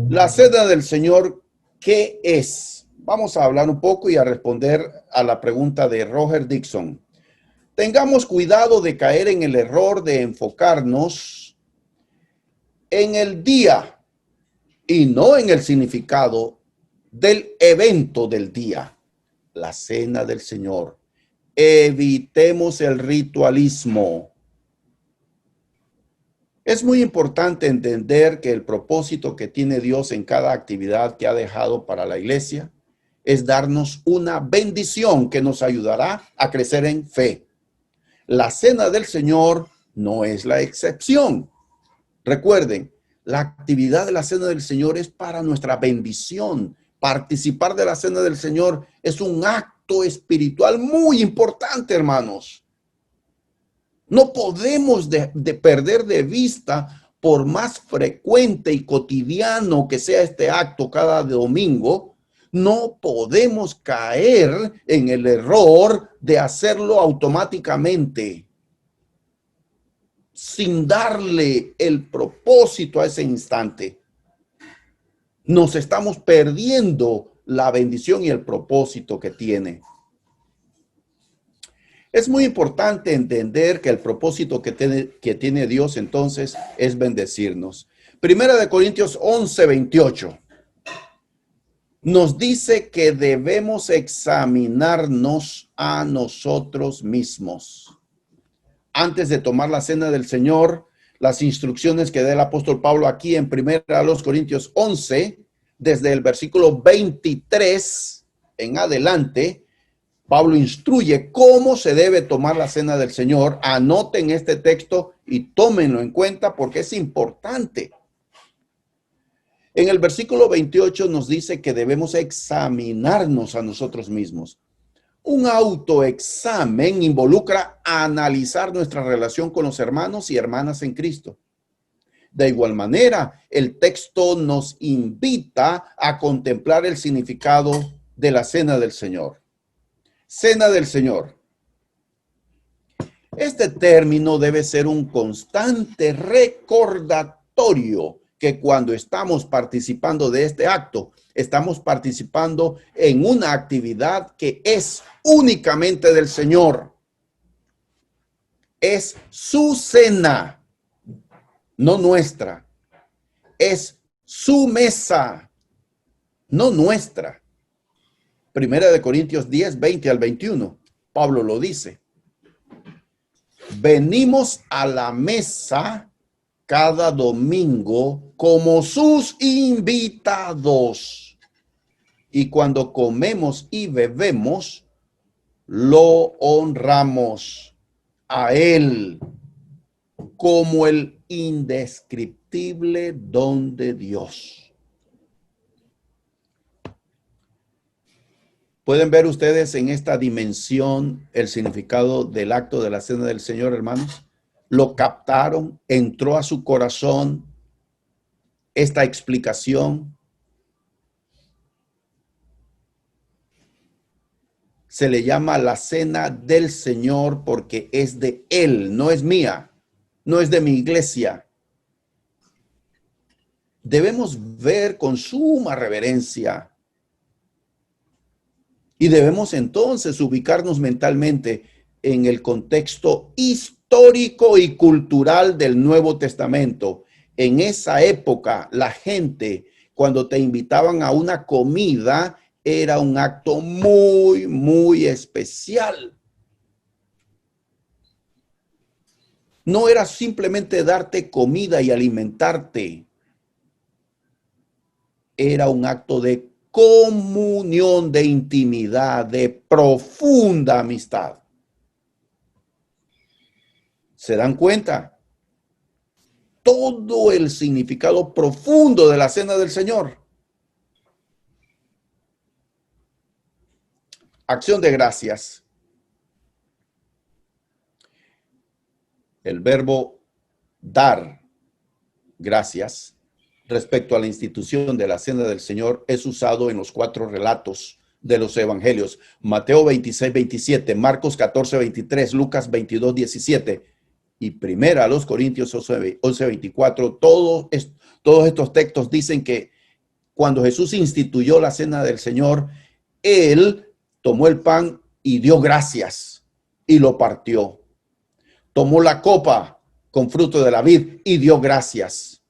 La Cena del Señor, ¿qué es? Vamos a hablar un poco y a responder a la pregunta de Roger Dixon. Tengamos cuidado de caer en el error de enfocarnos en el día y no en el significado del evento del día, la Cena del Señor. Evitemos el ritualismo. Es muy importante entender que el propósito que tiene Dios en cada actividad que ha dejado para la iglesia es darnos una bendición que nos ayudará a crecer en fe. La Cena del Señor no es la excepción. Recuerden, la actividad de la Cena del Señor es para nuestra bendición. Participar de la Cena del Señor es un acto espiritual muy importante, hermanos. No podemos perder de vista, por más frecuente y cotidiano que sea este acto cada domingo, no podemos caer en el error de hacerlo automáticamente, sin darle el propósito a ese instante. Nos estamos perdiendo la bendición y el propósito que tiene. Es muy importante entender que el propósito que tiene Dios entonces es bendecirnos. Primera de Corintios 11:28 nos dice que debemos examinarnos a nosotros mismos. Antes de tomar la Cena del Señor, las instrucciones que da el apóstol Pablo aquí en 1 Corintios 11, desde el versículo 23 en adelante, Pablo instruye cómo se debe tomar la Cena del Señor. Anoten este texto y tómenlo en cuenta porque es importante. En el versículo 28 nos dice que debemos examinarnos a nosotros mismos. Un autoexamen involucra analizar nuestra relación con los hermanos y hermanas en Cristo. De igual manera, el texto nos invita a contemplar el significado de la Cena del Señor. Cena del Señor. Este término debe ser un constante recordatorio que cuando estamos participando de este acto, estamos participando en una actividad que es únicamente del Señor. Es su cena, no nuestra. Es su mesa, no nuestra. Primera de Corintios 10, 20 al 21. Pablo lo dice. Venimos a la mesa cada domingo como sus invitados. Y cuando comemos y bebemos, lo honramos a Él como el indescriptible don de Dios. ¿Pueden ver ustedes en esta dimensión el significado del acto de la cena del Señor, hermanos? ¿Lo captaron? ¿Entró a su corazón esta explicación? Se le llama la cena del Señor porque es de Él, no es mía, no es de mi iglesia. Debemos ver con suma reverencia y debemos entonces ubicarnos mentalmente en el contexto histórico y cultural del Nuevo Testamento. En esa época, la gente, cuando te invitaban a una comida, era un acto muy, muy especial. No era simplemente darte comida y alimentarte. Era un acto de comunión, de intimidad, de profunda amistad. ¿Se dan cuenta? Todo el significado profundo de la cena del Señor. Acción de gracias. El verbo dar gracias respecto a la institución de la cena del Señor es usado en los 4 relatos de los evangelios. Mateo 26, 27, Marcos 14, 23, Lucas 22, 17 y primera a los Corintios 11, 24. Todos estos textos dicen que cuando Jesús instituyó la cena del Señor, Él tomó el pan y dio gracias y lo partió. Tomó la copa con fruto de la vid y dio gracias.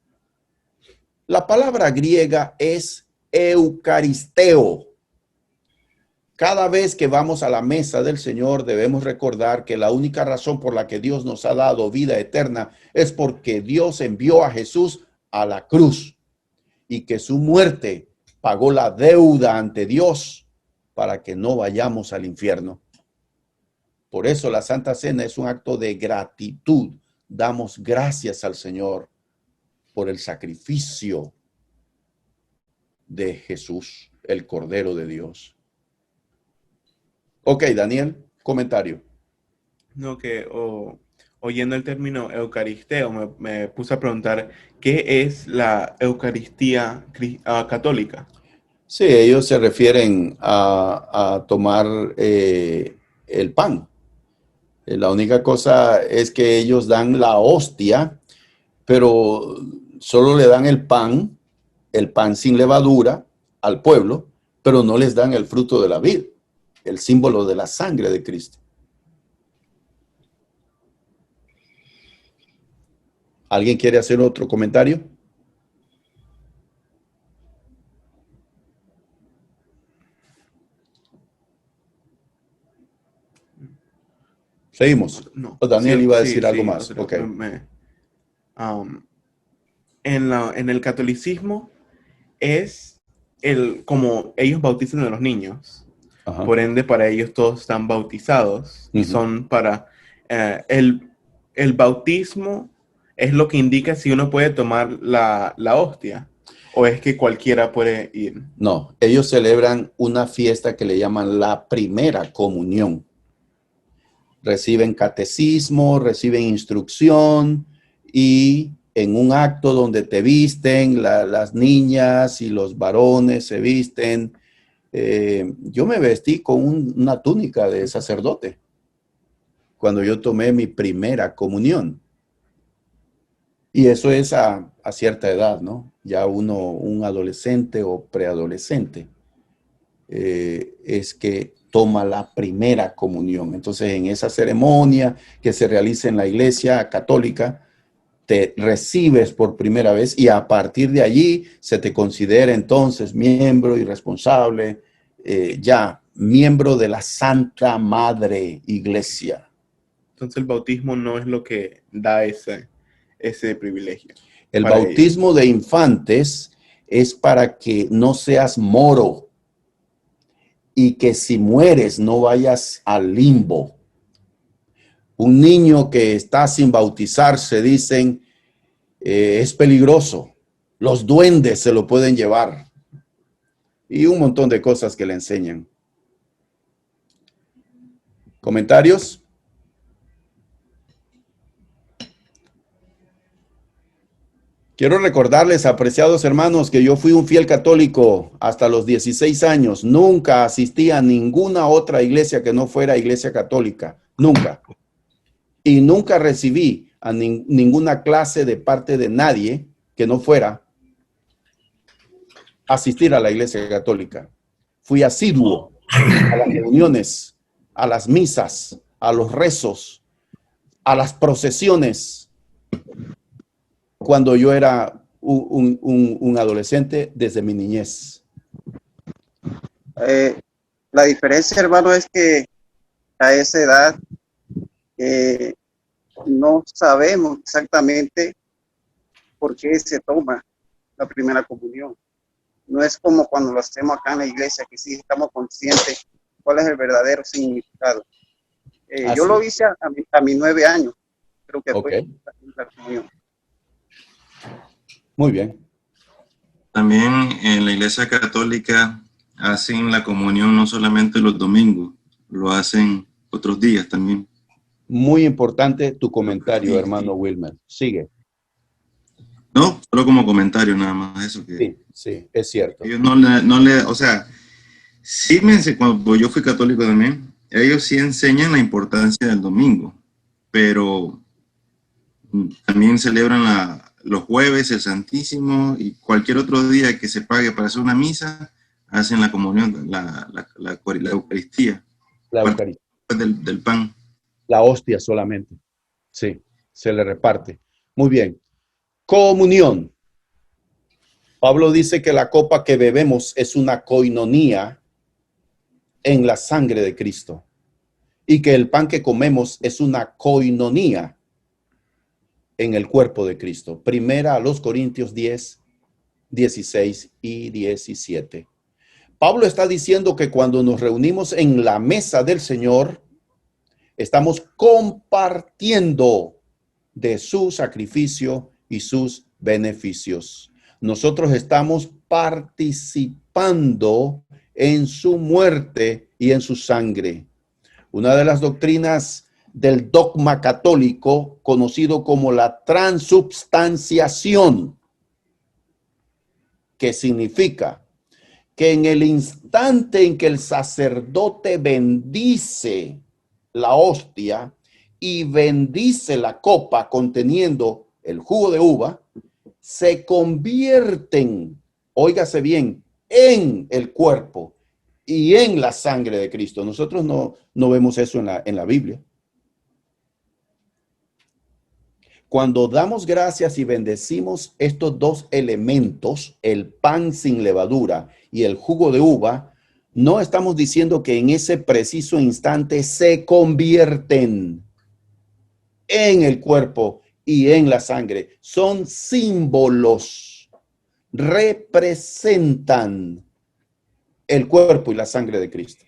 La palabra griega es eucaristeo. Cada vez que vamos a la mesa del Señor debemos recordar que la única razón por la que Dios nos ha dado vida eterna es porque Dios envió a Jesús a la cruz y que su muerte pagó la deuda ante Dios para que no vayamos al infierno. Por eso la Santa Cena es un acto de gratitud. Damos gracias al Señor por el sacrificio de Jesús, el Cordero de Dios. Ok, Daniel, comentario. No, que oyendo el término eucaristeo, me puse a preguntar, ¿qué es la Eucaristía católica? Sí, ellos se refieren a tomar el pan. La única cosa es que ellos dan la hostia, pero solo le dan el pan sin levadura al pueblo, pero no les dan el fruto de la vid, el símbolo de la sangre de Cristo. ¿Alguien quiere hacer otro comentario? Seguimos. No. Daniel Sí, iba a sí, decir algo sí, más. otro. Ok. En el catolicismo es como ellos bautizan a los niños. Ajá. Por ende, para ellos todos están bautizados y son para el bautismo es lo que indica si uno puede tomar la hostia o es que cualquiera puede ir. No, ellos celebran una fiesta que le llaman la primera comunión. Reciben catecismo, reciben instrucción y en un acto donde te visten, las niñas y los varones se visten. Yo me vestí con una túnica de sacerdote cuando yo tomé mi primera comunión. Y eso es a cierta edad, ¿no? Ya uno, un adolescente o preadolescente, es que toma la primera comunión. Entonces, en esa ceremonia que se realiza en la iglesia católica, te recibes por primera vez y a partir de allí se te considera entonces miembro y responsable, ya miembro de la Santa Madre Iglesia. Entonces el bautismo no es lo que da ese privilegio. El bautismo de infantes es para que no seas moro y que si mueres no vayas al limbo. Un niño que está sin bautizarse, dicen, es peligroso. Los duendes se lo pueden llevar. Y un montón de cosas que le enseñan. ¿Comentarios? Quiero recordarles, apreciados hermanos, que yo fui un fiel católico hasta los 16 años. Nunca asistí a ninguna otra iglesia que no fuera iglesia católica. Nunca. Y nunca recibí a ninguna clase de parte de nadie que no fuera asistir a la iglesia católica. Fui asiduo a las reuniones, a las misas, a los rezos, a las procesiones, cuando yo era un adolescente desde mi niñez. La diferencia, hermano, es que a esa edad no sabemos exactamente por qué se toma la primera comunión. No es como cuando lo hacemos acá en la iglesia, que sí estamos conscientes cuál es el verdadero significado. Yo lo hice a mis 9 años, creo que fue la comunión. Muy bien. También en la iglesia católica hacen la comunión no solamente los domingos, lo hacen otros días también. Muy importante tu comentario, hermano Wilmer. Sigue. No, solo como comentario nada más eso. Que sí, es cierto. Ellos o sea, sí cuando yo fui católico también, ellos sí enseñan la importancia del domingo, pero también celebran los jueves, el Santísimo, y cualquier otro día que se pague para hacer una misa, hacen la comunión, la Eucaristía. La Eucaristía. Del pan. La hostia solamente. Sí, se le reparte. Muy bien. Comunión. Pablo dice que la copa que bebemos es una koinonía en la sangre de Cristo y que el pan que comemos es una koinonía en el cuerpo de Cristo. Primera a los Corintios 10, 16 y 17. Pablo está diciendo que cuando nos reunimos en la mesa del Señor, estamos compartiendo de su sacrificio y sus beneficios. Nosotros estamos participando en su muerte y en su sangre. Una de las doctrinas del dogma católico, conocido como la transubstanciación, que significa que en el instante en que el sacerdote bendice la hostia y bendice la copa conteniendo el jugo de uva, se convierten, óigase bien, en el cuerpo y en la sangre de Cristo. Nosotros no vemos eso en la Biblia. Cuando damos gracias y bendecimos estos dos elementos, el pan sin levadura y el jugo de uva, no estamos diciendo que en ese preciso instante se convierten en el cuerpo y en la sangre. Son símbolos, representan el cuerpo y la sangre de Cristo.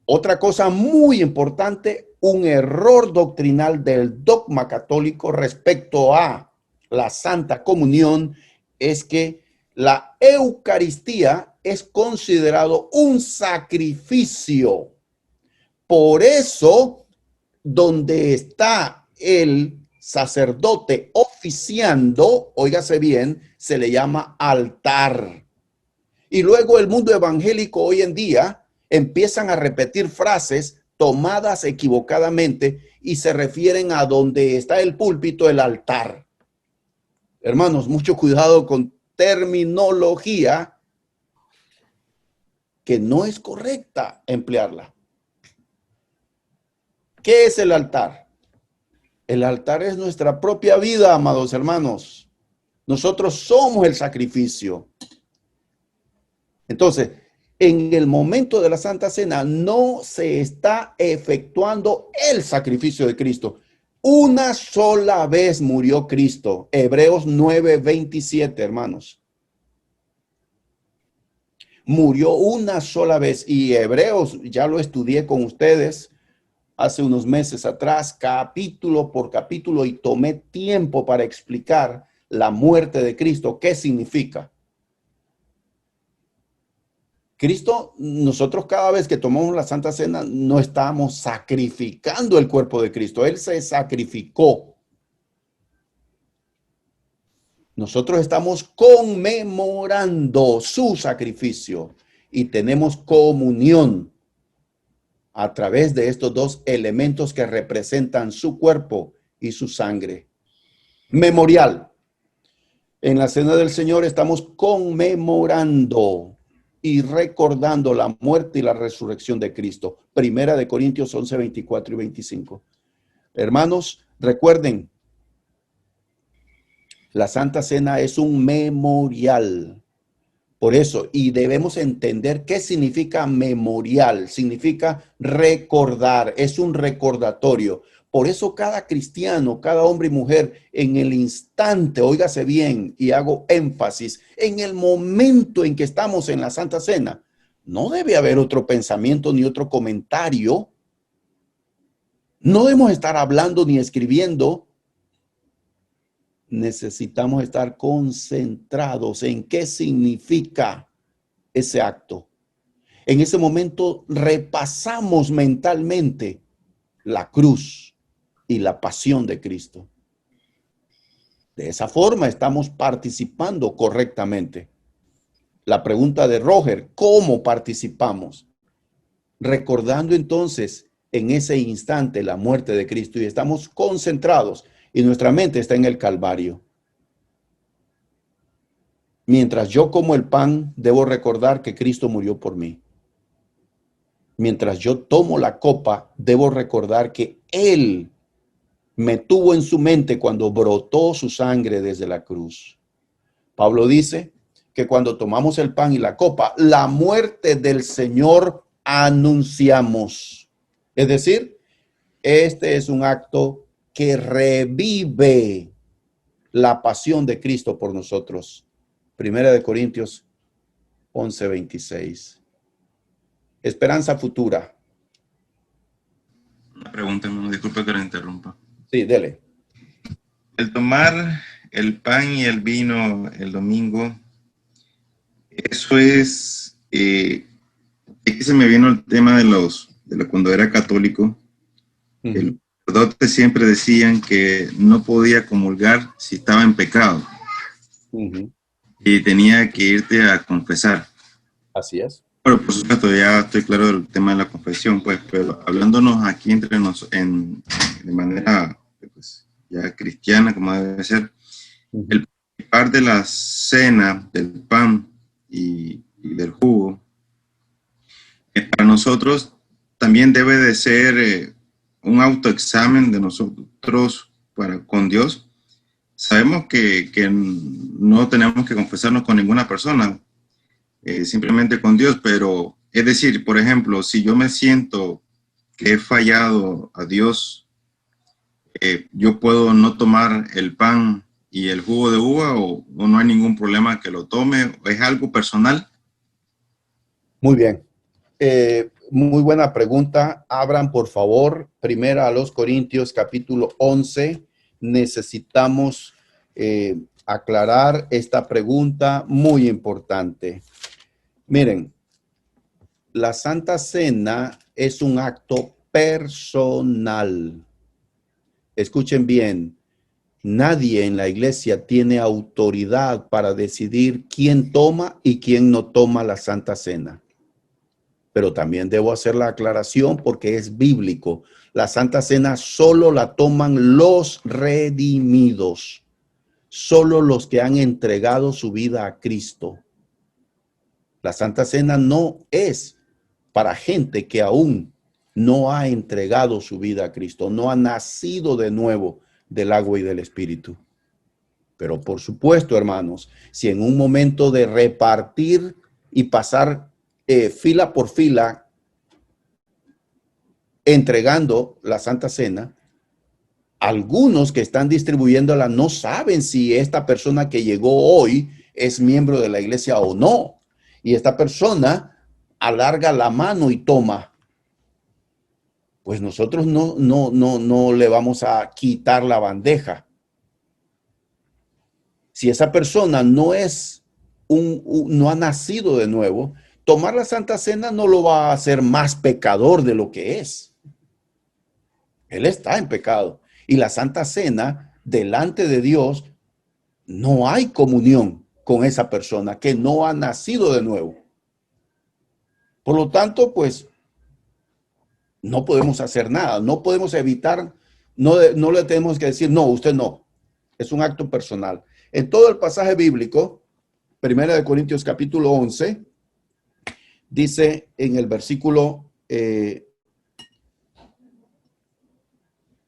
Otra cosa muy importante, un error doctrinal del dogma católico respecto a la Santa Comunión es que la Eucaristía es considerado un sacrificio. Por eso, donde está el sacerdote oficiando, óigase bien, se le llama altar. Y luego el mundo evangélico hoy en día empiezan a repetir frases tomadas equivocadamente y se refieren a donde está el púlpito, el altar. Hermanos, mucho cuidado con terminología que no es correcta emplearla. ¿Qué es el altar? El altar es nuestra propia vida, amados hermanos. Nosotros somos el sacrificio. Entonces, en el momento de la Santa Cena no se está efectuando el sacrificio de Cristo. Una sola vez murió Cristo. Hebreos 9:27, hermanos. Murió una sola vez. Y Hebreos, ya lo estudié con ustedes hace unos meses atrás, capítulo por capítulo, y tomé tiempo para explicar la muerte de Cristo. ¿Qué significa? Cristo, nosotros cada vez que tomamos la Santa Cena, no estamos sacrificando el cuerpo de Cristo. Él se sacrificó. Nosotros estamos conmemorando su sacrificio y tenemos comunión a través de estos dos elementos que representan su cuerpo y su sangre. Memorial. En la Cena del Señor estamos conmemorando y recordando la muerte y la resurrección de Cristo. Primera de Corintios 11, 24 y 25. Hermanos, recuerden, la Santa Cena es un memorial. Por eso, y debemos entender qué significa memorial. Significa recordar, es un recordatorio. Por eso cada cristiano, cada hombre y mujer, en el instante, óigase bien, y hago énfasis, en el momento en que estamos en la Santa Cena, no debe haber otro pensamiento ni otro comentario. No debemos estar hablando ni escribiendo. Necesitamos estar concentrados en qué significa ese acto. En ese momento repasamos mentalmente la cruz y la pasión de Cristo. De esa forma estamos participando correctamente. La pregunta de Roger, ¿cómo participamos? Recordando entonces en ese instante la muerte de Cristo y estamos concentrados y nuestra mente está en el Calvario. Mientras yo como el pan, debo recordar que Cristo murió por mí. Mientras yo tomo la copa, debo recordar que Él me tuvo en su mente cuando brotó su sangre desde la cruz. Pablo dice que cuando tomamos el pan y la copa, la muerte del Señor anunciamos. Es decir, este es un acto que revive la pasión de Cristo por nosotros. Primera de Corintios 11, 26. Esperanza futura. Una pregunta, hermano, disculpe que la interrumpa. Sí, dele. El tomar el pan y el vino el domingo, eso es, aquí se me vino el tema de cuando era católico. El sacerdote siempre decían que no podía comulgar si estaba en pecado. Y tenía que irte a confesar. Así es. Bueno, por supuesto, ya estoy claro del tema de la confesión, pues, pero hablándonos aquí entre nosotros de manera pues, ya cristiana, como debe ser, el participar de la cena, del pan y del jugo, para nosotros también debe de ser un autoexamen de nosotros con Dios. Sabemos que no tenemos que confesarnos con ninguna persona, simplemente con Dios, pero es decir, por ejemplo, si yo me siento que he fallado a Dios, yo puedo no tomar el pan y el jugo de uva o no hay ningún problema que lo tome, ¿es algo personal? Muy bien. Muy buena pregunta. Abran, por favor, primera a los Corintios, capítulo 11. Necesitamos aclarar esta pregunta muy importante. Miren, la Santa Cena es un acto personal. Escuchen bien, nadie en la iglesia tiene autoridad para decidir quién toma y quién no toma la Santa Cena. Pero también debo hacer la aclaración porque es bíblico. La Santa Cena solo la toman los redimidos, solo los que han entregado su vida a Cristo. La Santa Cena no es para gente que aún no ha entregado su vida a Cristo, no ha nacido de nuevo del agua y del Espíritu. Pero por supuesto, hermanos, si en un momento de repartir y pasar fila por fila, entregando la Santa Cena, algunos que están distribuyéndola no saben si esta persona que llegó hoy es miembro de la iglesia o no. Y esta persona alarga la mano y toma. Pues nosotros no le vamos a quitar la bandeja. Si esa persona no ha nacido de nuevo, tomar la Santa Cena no lo va a hacer más pecador de lo que es. Él está en pecado. Y la Santa Cena, delante de Dios, no hay comunión con esa persona que no ha nacido de nuevo. Por lo tanto, pues, no podemos hacer nada. No podemos evitar, no le tenemos que decir, no, usted no. Es un acto personal. En todo el pasaje bíblico, 1 Corintios capítulo 11, dice en el versículo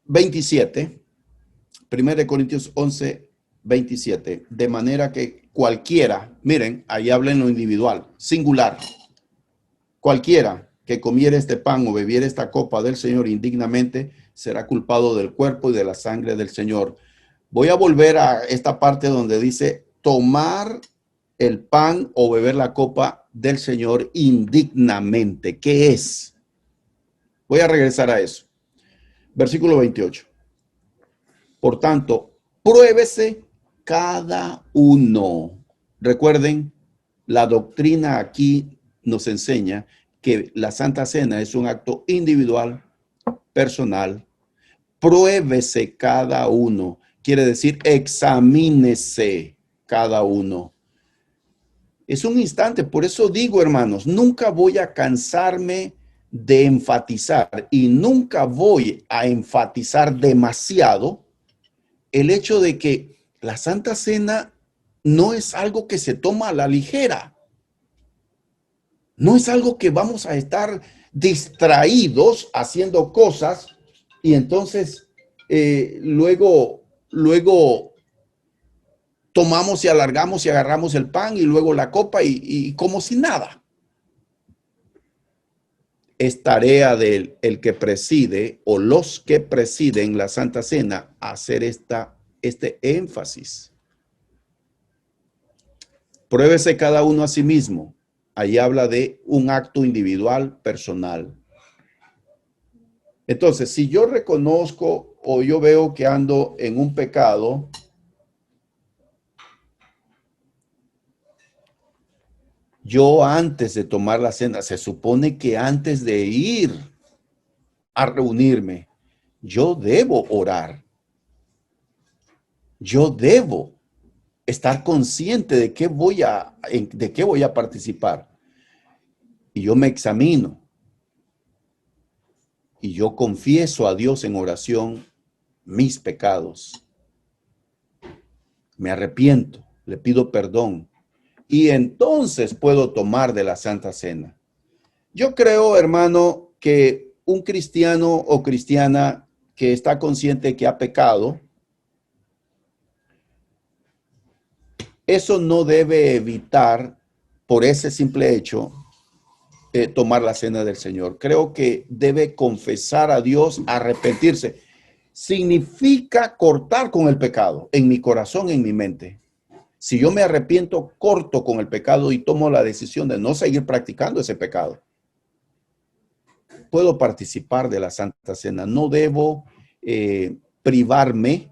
27, 1 Corintios 11, 27, de manera que cualquiera, miren, ahí habla en lo individual, singular, cualquiera que comiere este pan o bebiere esta copa del Señor indignamente, será culpado del cuerpo y de la sangre del Señor. Voy a volver a esta parte donde dice tomar el pan o beber la copa del Señor indignamente. ¿Qué es? Voy a regresar a eso. Versículo 28. Por tanto, pruébese cada uno. Recuerden, la doctrina aquí nos enseña que la Santa Cena es un acto individual, personal. Pruébese cada uno. Quiere decir, examínese cada uno. Es un instante. Por eso digo, hermanos, nunca voy a cansarme de enfatizar y nunca voy a enfatizar demasiado el hecho de que la Santa Cena no es algo que se toma a la ligera. No es algo que vamos a estar distraídos haciendo cosas y entonces luego tomamos y alargamos y agarramos el pan y luego la copa y como si nada. Es tarea del el que preside o los que presiden la Santa Cena hacer este énfasis. Pruébese cada uno a sí mismo. Ahí habla de un acto individual, personal. Entonces, si yo reconozco o yo veo que ando en un pecado, yo antes de tomar la cena, se supone que antes de ir a reunirme, yo debo orar. Yo debo estar consciente de qué voy a participar. Y yo me examino. Y yo confieso a Dios en oración mis pecados. Me arrepiento, le pido perdón. Y entonces puedo tomar de la Santa Cena. Yo creo, hermano, que un cristiano o cristiana que está consciente que ha pecado, eso no debe evitar, por ese simple hecho, tomar la cena del Señor. Creo que debe confesar a Dios, arrepentirse. Significa cortar con el pecado en mi corazón, en mi mente. Si yo me arrepiento, corto con el pecado y tomo la decisión de no seguir practicando ese pecado, puedo participar de la Santa Cena. No debo privarme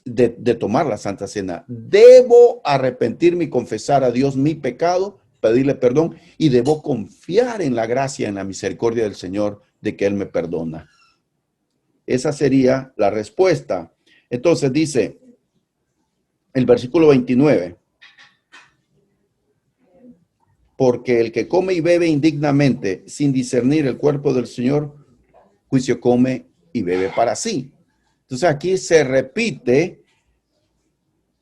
de tomar la Santa Cena. Debo arrepentirme y confesar a Dios mi pecado, pedirle perdón y debo confiar en la gracia, en la misericordia del Señor de que Él me perdona. Esa sería la respuesta. Entonces dice el versículo 29. Porque el que come y bebe indignamente sin discernir el cuerpo del Señor, juicio come y bebe para sí. Entonces aquí se repite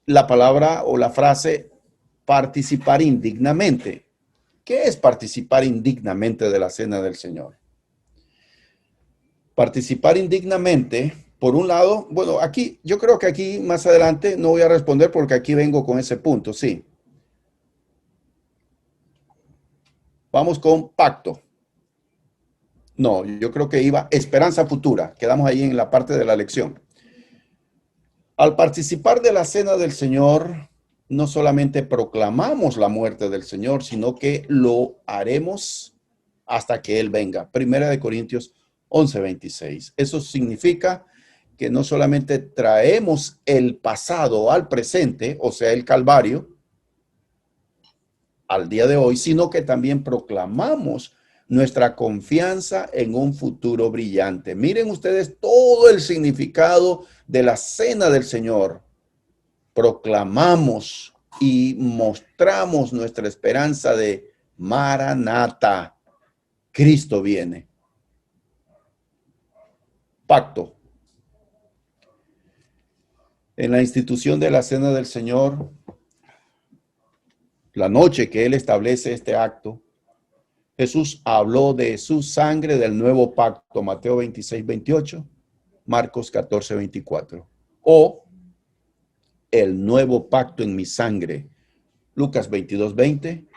la palabra o la frase participar indignamente. ¿Qué es participar indignamente de la cena del Señor? Participar indignamente, por un lado, bueno, aquí, yo creo que aquí más adelante no voy a responder porque aquí vengo con ese punto, sí. Vamos con pacto. No, yo creo que iba esperanza futura. Quedamos ahí en la parte de la lección. Al participar de la cena del Señor, no solamente proclamamos la muerte del Señor, sino que lo haremos hasta que Él venga. 1 Corintios 11:26. Eso significa que no solamente traemos el pasado al presente, o sea, el Calvario, al día de hoy, sino que también proclamamos nuestra confianza en un futuro brillante. Miren ustedes todo el significado de la cena del Señor. Proclamamos y mostramos nuestra esperanza de Maranata. Cristo viene. Pacto. En la institución de la cena del Señor, la noche que Él establece este acto, Jesús habló de su sangre del nuevo pacto, Mateo 26, 28, Marcos 14, 24. O el nuevo pacto en mi sangre, Lucas 22, 20,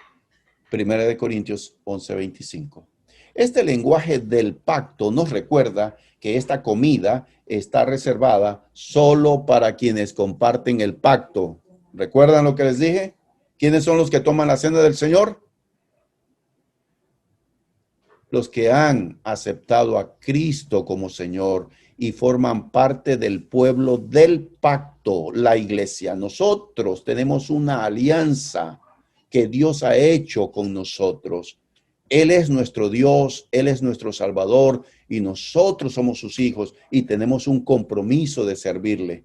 Primera de Corintios 11, 25. Este lenguaje del pacto nos recuerda que esta comida está reservada solo para quienes comparten el pacto. ¿Recuerdan lo que les dije? ¿Quiénes son los que toman la cena del Señor? Los que han aceptado a Cristo como Señor y forman parte del pueblo del pacto, la iglesia. Nosotros tenemos una alianza que Dios ha hecho con nosotros. Él es nuestro Dios, Él es nuestro Salvador y nosotros somos sus hijos y tenemos un compromiso de servirle.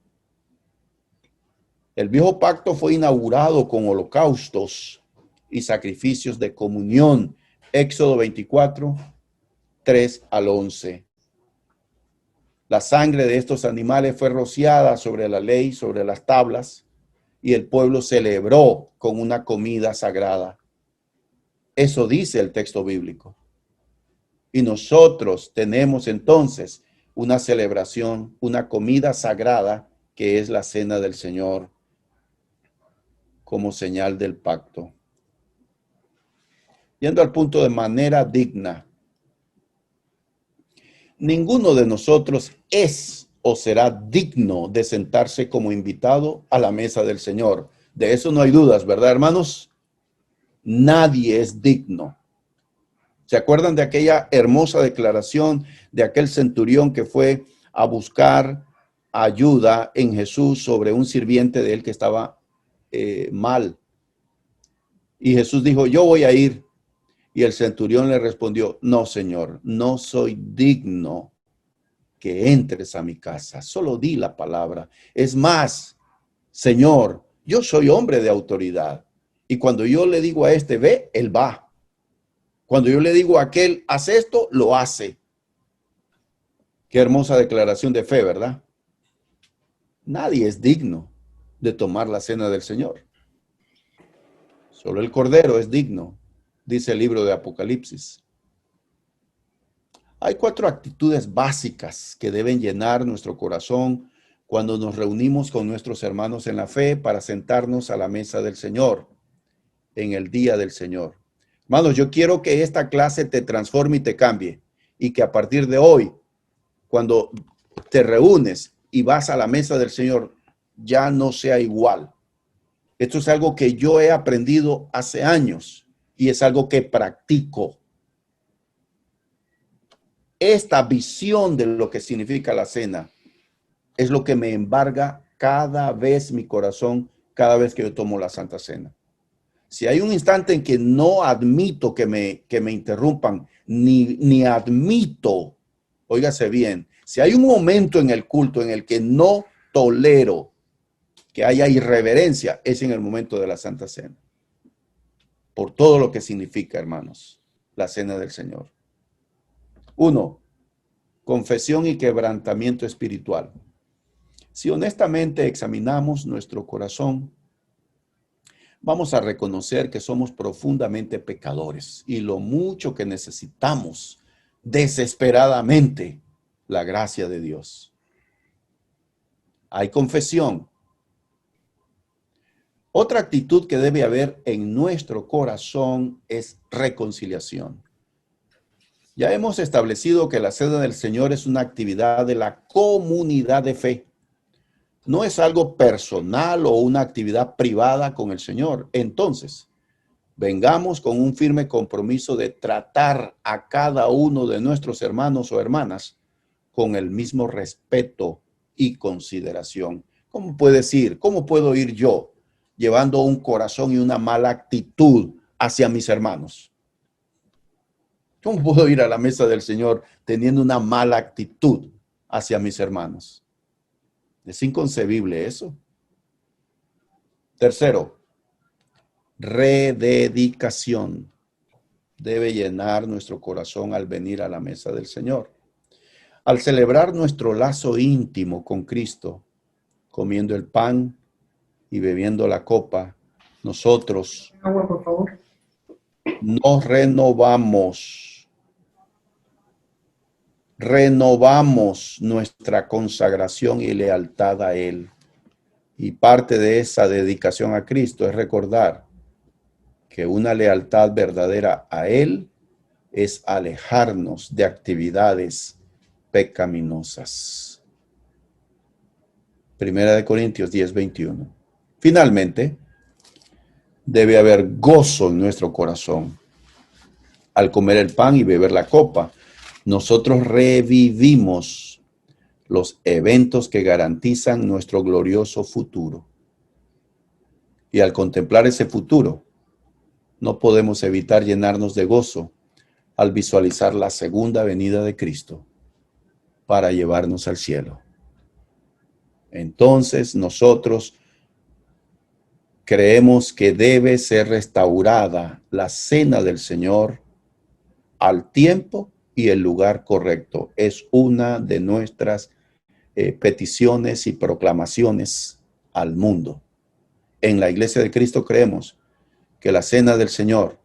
El viejo pacto fue inaugurado con holocaustos y sacrificios de comunión. Éxodo 24, 3 al 11. La sangre de estos animales fue rociada sobre la ley, sobre las tablas, y el pueblo celebró con una comida sagrada. Eso dice el texto bíblico. Y nosotros tenemos entonces una celebración, una comida sagrada, que es la cena del Señor, como señal del pacto. Yendo al punto de manera digna. Ninguno de nosotros es o será digno de sentarse como invitado a la mesa del Señor. De eso no hay dudas, ¿verdad, hermanos? Nadie es digno. ¿Se acuerdan de aquella hermosa declaración de aquel centurión que fue a buscar ayuda en Jesús sobre un sirviente de él que estaba mal? Y Jesús dijo, yo voy a ir. Y el centurión le respondió, no, Señor, no soy digno que entres a mi casa. Solo di la palabra. Es más, Señor, yo soy hombre de autoridad. Y cuando yo le digo a este, ve, él va. Cuando yo le digo a aquel, haz esto, lo hace. Qué hermosa declaración de fe, ¿verdad? Nadie es digno de tomar la cena del Señor. Solo el Cordero es digno, dice el libro de Apocalipsis. Hay 4 actitudes básicas que deben llenar nuestro corazón cuando nos reunimos con nuestros hermanos en la fe para sentarnos a la mesa del Señor, en el día del Señor. Hermanos, yo quiero que esta clase te transforme y te cambie, y que a partir de hoy, cuando te reúnes y vas a la mesa del Señor, ya no sea igual. Esto es algo que yo he aprendido hace años y es algo que practico. Esta visión de lo que significa la cena es lo que me embarga cada vez mi corazón, cada vez que yo tomo la Santa Cena. Si hay un instante en que no admito que me interrumpan, ni admito, óigase bien, si hay un momento en el culto en el que no tolero que haya irreverencia, es en el momento de la Santa Cena. Por todo lo que significa, hermanos, la Cena del Señor. 1. Confesión y quebrantamiento espiritual. Si honestamente examinamos nuestro corazón, vamos a reconocer que somos profundamente pecadores y lo mucho que necesitamos desesperadamente la gracia de Dios. Hay confesión. Otra actitud que debe haber en nuestro corazón es reconciliación. Ya hemos establecido que la cena del Señor es una actividad de la comunidad de fe. No es algo personal o una actividad privada con el Señor. Entonces, vengamos con un firme compromiso de tratar a cada uno de nuestros hermanos o hermanas con el mismo respeto y consideración. ¿Cómo puedes ir? ¿Cómo puedo ir yo llevando un corazón y una mala actitud hacia mis hermanos? ¿Cómo puedo ir a la mesa del Señor teniendo una mala actitud hacia mis hermanos? Es inconcebible eso. Tercero, rededicación. Debe llenar nuestro corazón al venir a la mesa del Señor. Al celebrar nuestro lazo íntimo con Cristo, comiendo el pan y bebiendo la copa, nosotros Agua, por favor. nos renovamos nuestra consagración y lealtad a Él. Y parte de esa dedicación a Cristo es recordar que una lealtad verdadera a Él es alejarnos de actividades pecaminosas. Primera de Corintios 10:21. Finalmente, debe haber gozo en nuestro corazón. Al comer el pan y beber la copa, nosotros revivimos los eventos que garantizan nuestro glorioso futuro. Y al contemplar ese futuro, no podemos evitar llenarnos de gozo al visualizar la segunda venida de Cristo para llevarnos al cielo. Entonces nosotros creemos que debe ser restaurada la cena del Señor al tiempo y el lugar correcto. Es una de nuestras peticiones y proclamaciones al mundo. En la Iglesia de Cristo creemos que la cena del Señor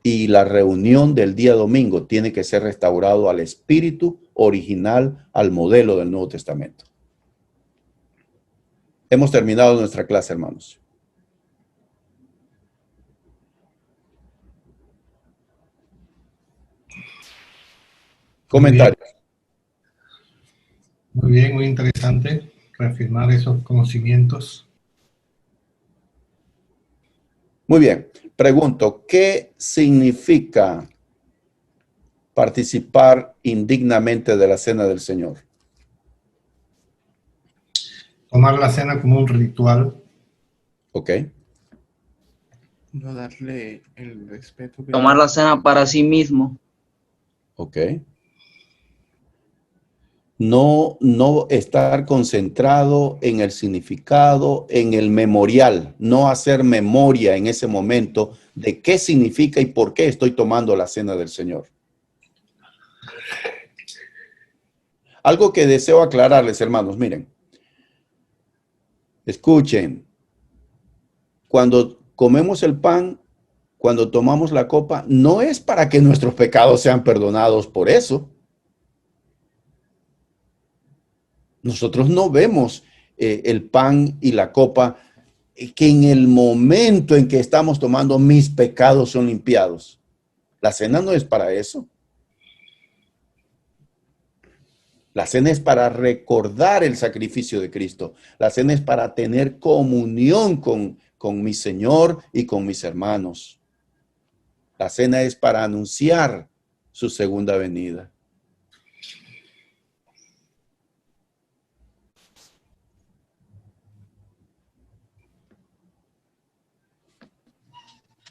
y la reunión del día domingo tiene que ser restaurado al espíritu original, al modelo del Nuevo Testamento. Hemos terminado nuestra clase, hermanos. Comentarios. Muy bien, muy interesante reafirmar esos conocimientos. Muy bien. Pregunto, ¿qué significa participar indignamente de la cena del Señor? Tomar la cena como un ritual. Ok. No darle el respeto. Tomar la cena para sí mismo. Ok. No estar concentrado en el significado, en el memorial, no hacer memoria en ese momento de qué significa y por qué estoy tomando la cena del Señor. Algo que deseo aclararles, hermanos, miren. Escuchen. Cuando comemos el pan, cuando tomamos la copa, no es para que nuestros pecados sean perdonados por eso. Nosotros no vemos el pan y la copa que en el momento en que estamos tomando mis pecados son limpiados. La cena no es para eso. La cena es para recordar el sacrificio de Cristo. La cena es para tener comunión con mi Señor y con mis hermanos. La cena es para anunciar su segunda venida.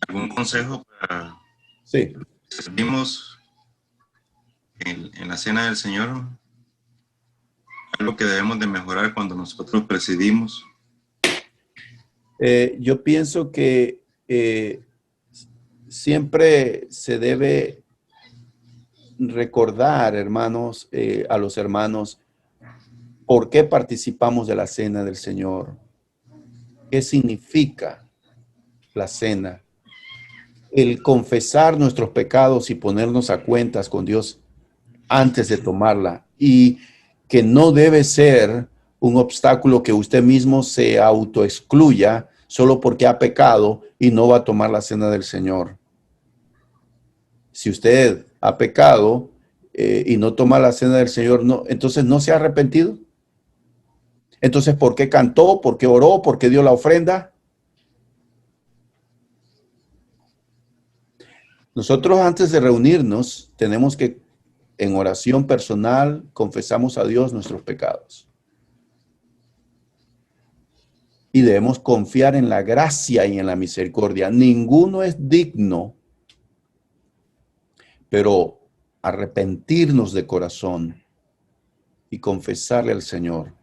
¿Algún consejo para Sí. servimos en la cena del Señor? ¿Algo que debemos de mejorar cuando nosotros presidimos? Yo pienso que siempre se debe recordar, hermanos, a los hermanos, por qué participamos de la cena del Señor. ¿Qué significa la cena? El confesar nuestros pecados y ponernos a cuentas con Dios antes de tomarla. Y que no debe ser un obstáculo que usted mismo se autoexcluya solo porque ha pecado y no va a tomar la cena del Señor. Si usted ha pecado y no toma la cena del Señor, no, entonces no se ha arrepentido. Entonces, ¿por qué cantó? ¿Por qué oró? ¿Por qué dio la ofrenda? Nosotros antes de reunirnos tenemos que, en oración personal, confesamos a Dios nuestros pecados. y debemos confiar en la gracia y en la misericordia. Ninguno es digno, pero arrepentirnos de corazón y confesarle al Señor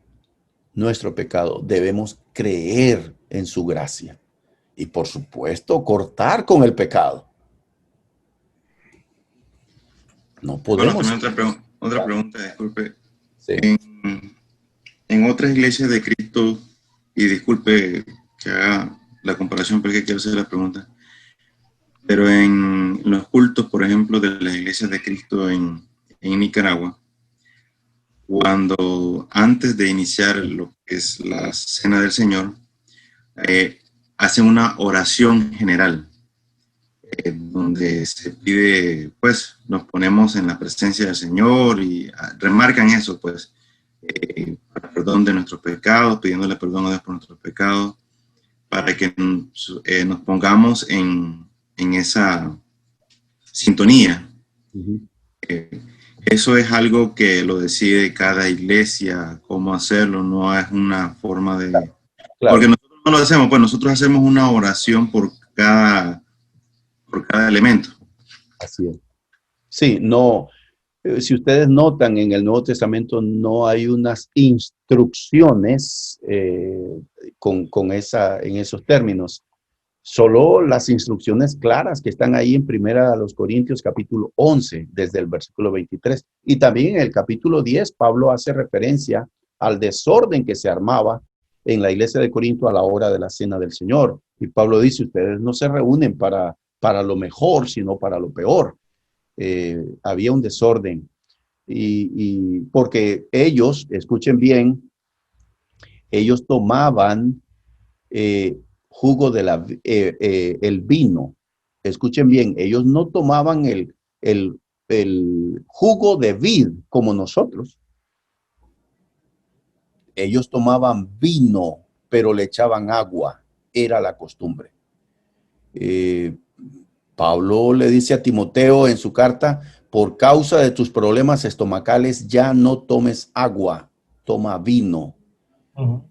nuestro pecado. Debemos creer en su gracia y, por supuesto, cortar con el pecado. No podemos. Bueno, también otra pregunta, disculpe. Sí. En otras iglesias de Cristo, y disculpe que haga la comparación porque quiero hacer la pregunta, pero en los cultos, por ejemplo, de las iglesias de Cristo en Nicaragua, cuando antes de iniciar lo que es la Cena del Señor, hacen una oración general, donde se pide, pues, nos ponemos en la presencia del Señor y remarcan eso, pues, para el perdón de nuestros pecados, pidiéndole perdón a Dios por nuestros pecados, para que nos pongamos en esa sintonía. Uh-huh. Eso es algo que lo decide cada iglesia, cómo hacerlo, no es una forma de... Claro. Porque nosotros no lo hacemos, pues nosotros hacemos una oración por cada elemento. Así es. Sí, no, si ustedes notan en el Nuevo Testamento no hay unas instrucciones en esos términos. Solo las instrucciones claras que están ahí en 1 Corintios capítulo 11, desde el versículo 23. Y también en el capítulo 10, Pablo hace referencia al desorden que se armaba en la iglesia de Corinto a la hora de la Cena del Señor. Y Pablo dice, ustedes no se reúnen para lo mejor, sino para lo peor. Había un desorden. Y porque ellos, escuchen bien, ellos tomaban jugo de el vino. Escuchen bien, ellos no tomaban el jugo de vid como nosotros. Ellos tomaban vino, pero le echaban agua. Era la costumbre. Pablo le dice a Timoteo en su carta, por causa de tus problemas estomacales ya no tomes agua, toma vino. Uh-huh.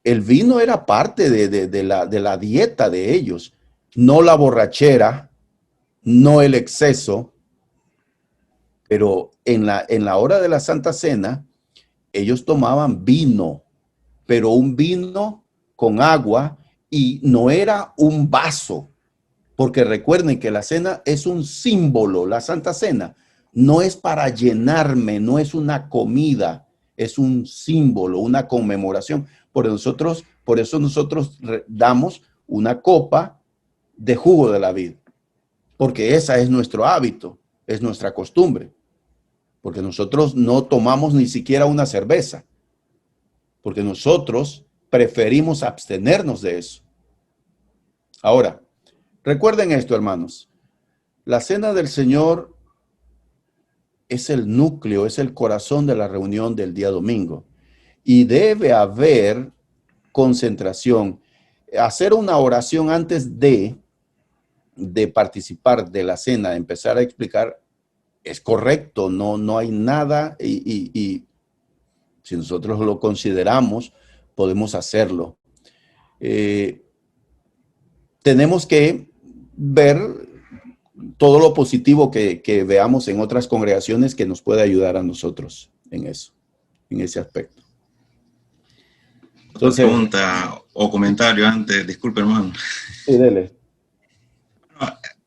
El vino era parte de la dieta de ellos, no la borrachera, no el exceso, pero en la hora de la Santa Cena, ellos tomaban vino, pero un vino con agua y no era un vaso, porque recuerden que la cena es un símbolo, la Santa Cena no es para llenarme, no es una comida, es un símbolo, una conmemoración. Por eso nosotros damos una copa de jugo de la vid, porque esa es nuestro hábito, es nuestra costumbre, porque nosotros no tomamos ni siquiera una cerveza, porque nosotros preferimos abstenernos de eso. Ahora, recuerden esto, hermanos, la Cena del Señor es el núcleo, es el corazón de la reunión del día domingo. Y debe haber concentración. Hacer una oración antes de participar de la cena, empezar a explicar, es correcto, no hay nada y si nosotros lo consideramos, podemos hacerlo. Tenemos que ver todo lo positivo que veamos en otras congregaciones que nos puede ayudar a nosotros en eso, en ese aspecto. Entonces, pregunta o comentario antes, disculpe, hermano. Sí, dele.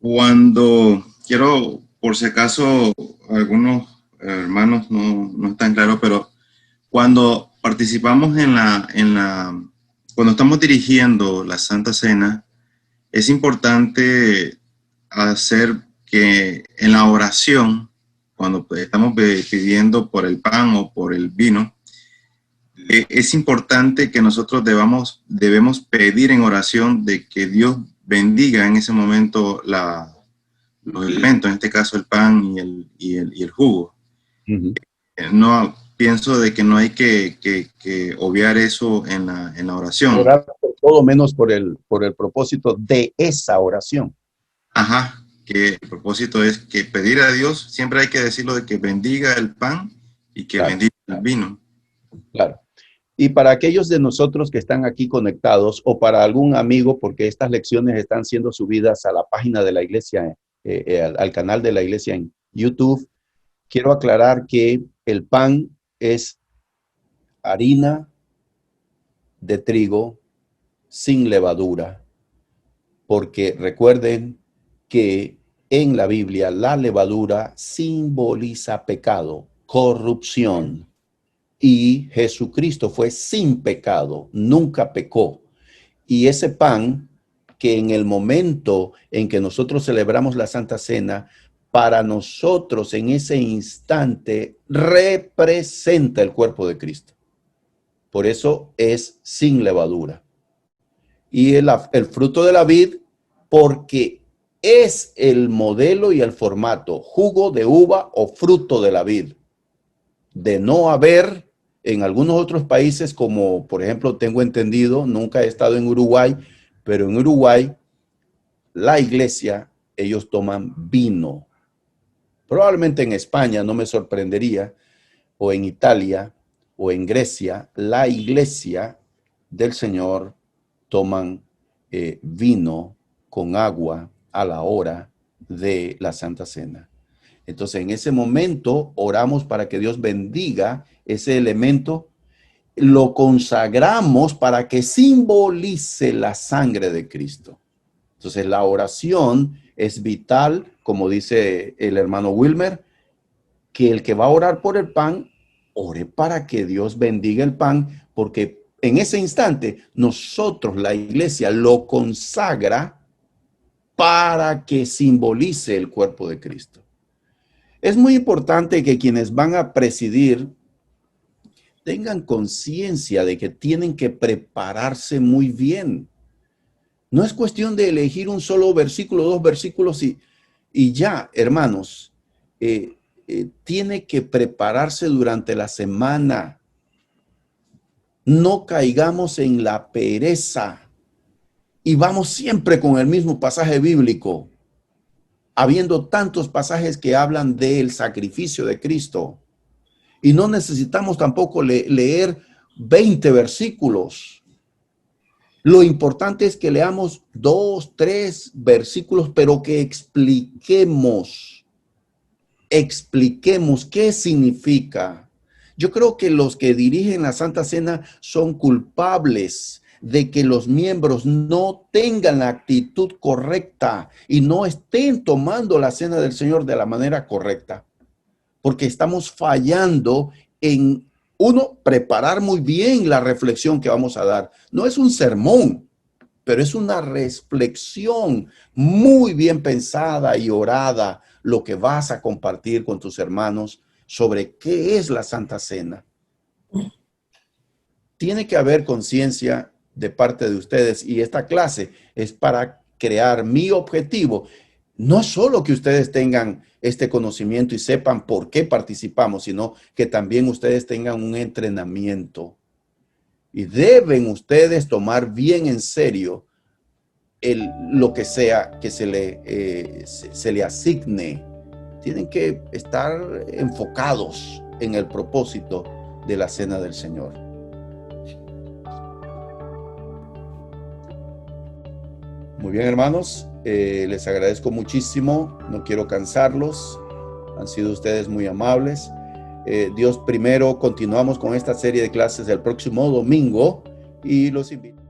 Cuando quiero, por si acaso, algunos hermanos no están claros, pero cuando participamos cuando estamos dirigiendo la Santa Cena, es importante hacer que en la oración, cuando estamos pidiendo por el pan o por el vino, es importante que nosotros debemos pedir en oración de que Dios bendiga en ese momento los elementos, en este caso el pan y el jugo. Uh-huh. No pienso de que no hay que obviar eso en la oración. Orar por todo menos por el propósito de esa oración. Ajá, que el propósito es que pedir a Dios, siempre hay que decirlo de que bendiga el pan y que bendiga el vino. Claro. Y para aquellos de nosotros que están aquí conectados o para algún amigo, porque estas lecciones están siendo subidas a la página de la iglesia, al canal de la iglesia en YouTube, quiero aclarar que el pan es harina de trigo sin levadura, porque recuerden que en la Biblia la levadura simboliza pecado, corrupción. Y Jesucristo fue sin pecado, nunca pecó. Y ese pan que en el momento en que nosotros celebramos la Santa Cena, para nosotros en ese instante representa el cuerpo de Cristo. Por eso es sin levadura. Y el fruto de la vid, porque es el modelo y el formato, jugo de uva o fruto de la vid. De no haber en algunos otros países, como por ejemplo tengo entendido, nunca he estado en Uruguay, pero en Uruguay la iglesia, ellos toman vino. Probablemente en España, no me sorprendería, o en Italia, o en Grecia, la iglesia del Señor toman vino con agua a la hora de la Santa Cena. Entonces, en ese momento oramos para que Dios bendiga ese elemento, lo consagramos para que simbolice la sangre de Cristo. Entonces, la oración es vital, como dice el hermano Wilmer, que el que va a orar por el pan, ore para que Dios bendiga el pan, porque en ese instante nosotros, la iglesia, lo consagra para que simbolice el cuerpo de Cristo. Es muy importante que quienes van a presidir tengan conciencia de que tienen que prepararse muy bien. No es cuestión de elegir un solo versículo, dos versículos y ya, hermanos. Tiene que prepararse durante la semana. No caigamos en la pereza y vamos siempre con el mismo pasaje bíblico, habiendo tantos pasajes que hablan del sacrificio de Cristo. Y no necesitamos tampoco leer 20 versículos. Lo importante es que leamos 2, 3 versículos, pero que expliquemos qué significa. Yo creo que los que dirigen la Santa Cena son culpables de que los miembros no tengan la actitud correcta y no estén tomando la Cena del Señor de la manera correcta. Porque estamos fallando en, uno, preparar muy bien la reflexión que vamos a dar. No es un sermón, pero es una reflexión muy bien pensada y orada, lo que vas a compartir con tus hermanos sobre qué es la Santa Cena. Tiene que haber conciencia de parte de ustedes y esta clase es para crear mi objetivo. No solo que ustedes tengan este conocimiento y sepan por qué participamos, sino que también ustedes tengan un entrenamiento. Y deben ustedes tomar bien en serio lo que sea que se le asigne. Tienen que estar enfocados en el propósito de la Cena del Señor. Muy bien, hermanos. Les agradezco muchísimo, no quiero cansarlos, han sido ustedes muy amables. Dios primero, continuamos con esta serie de clases el próximo domingo y los invito.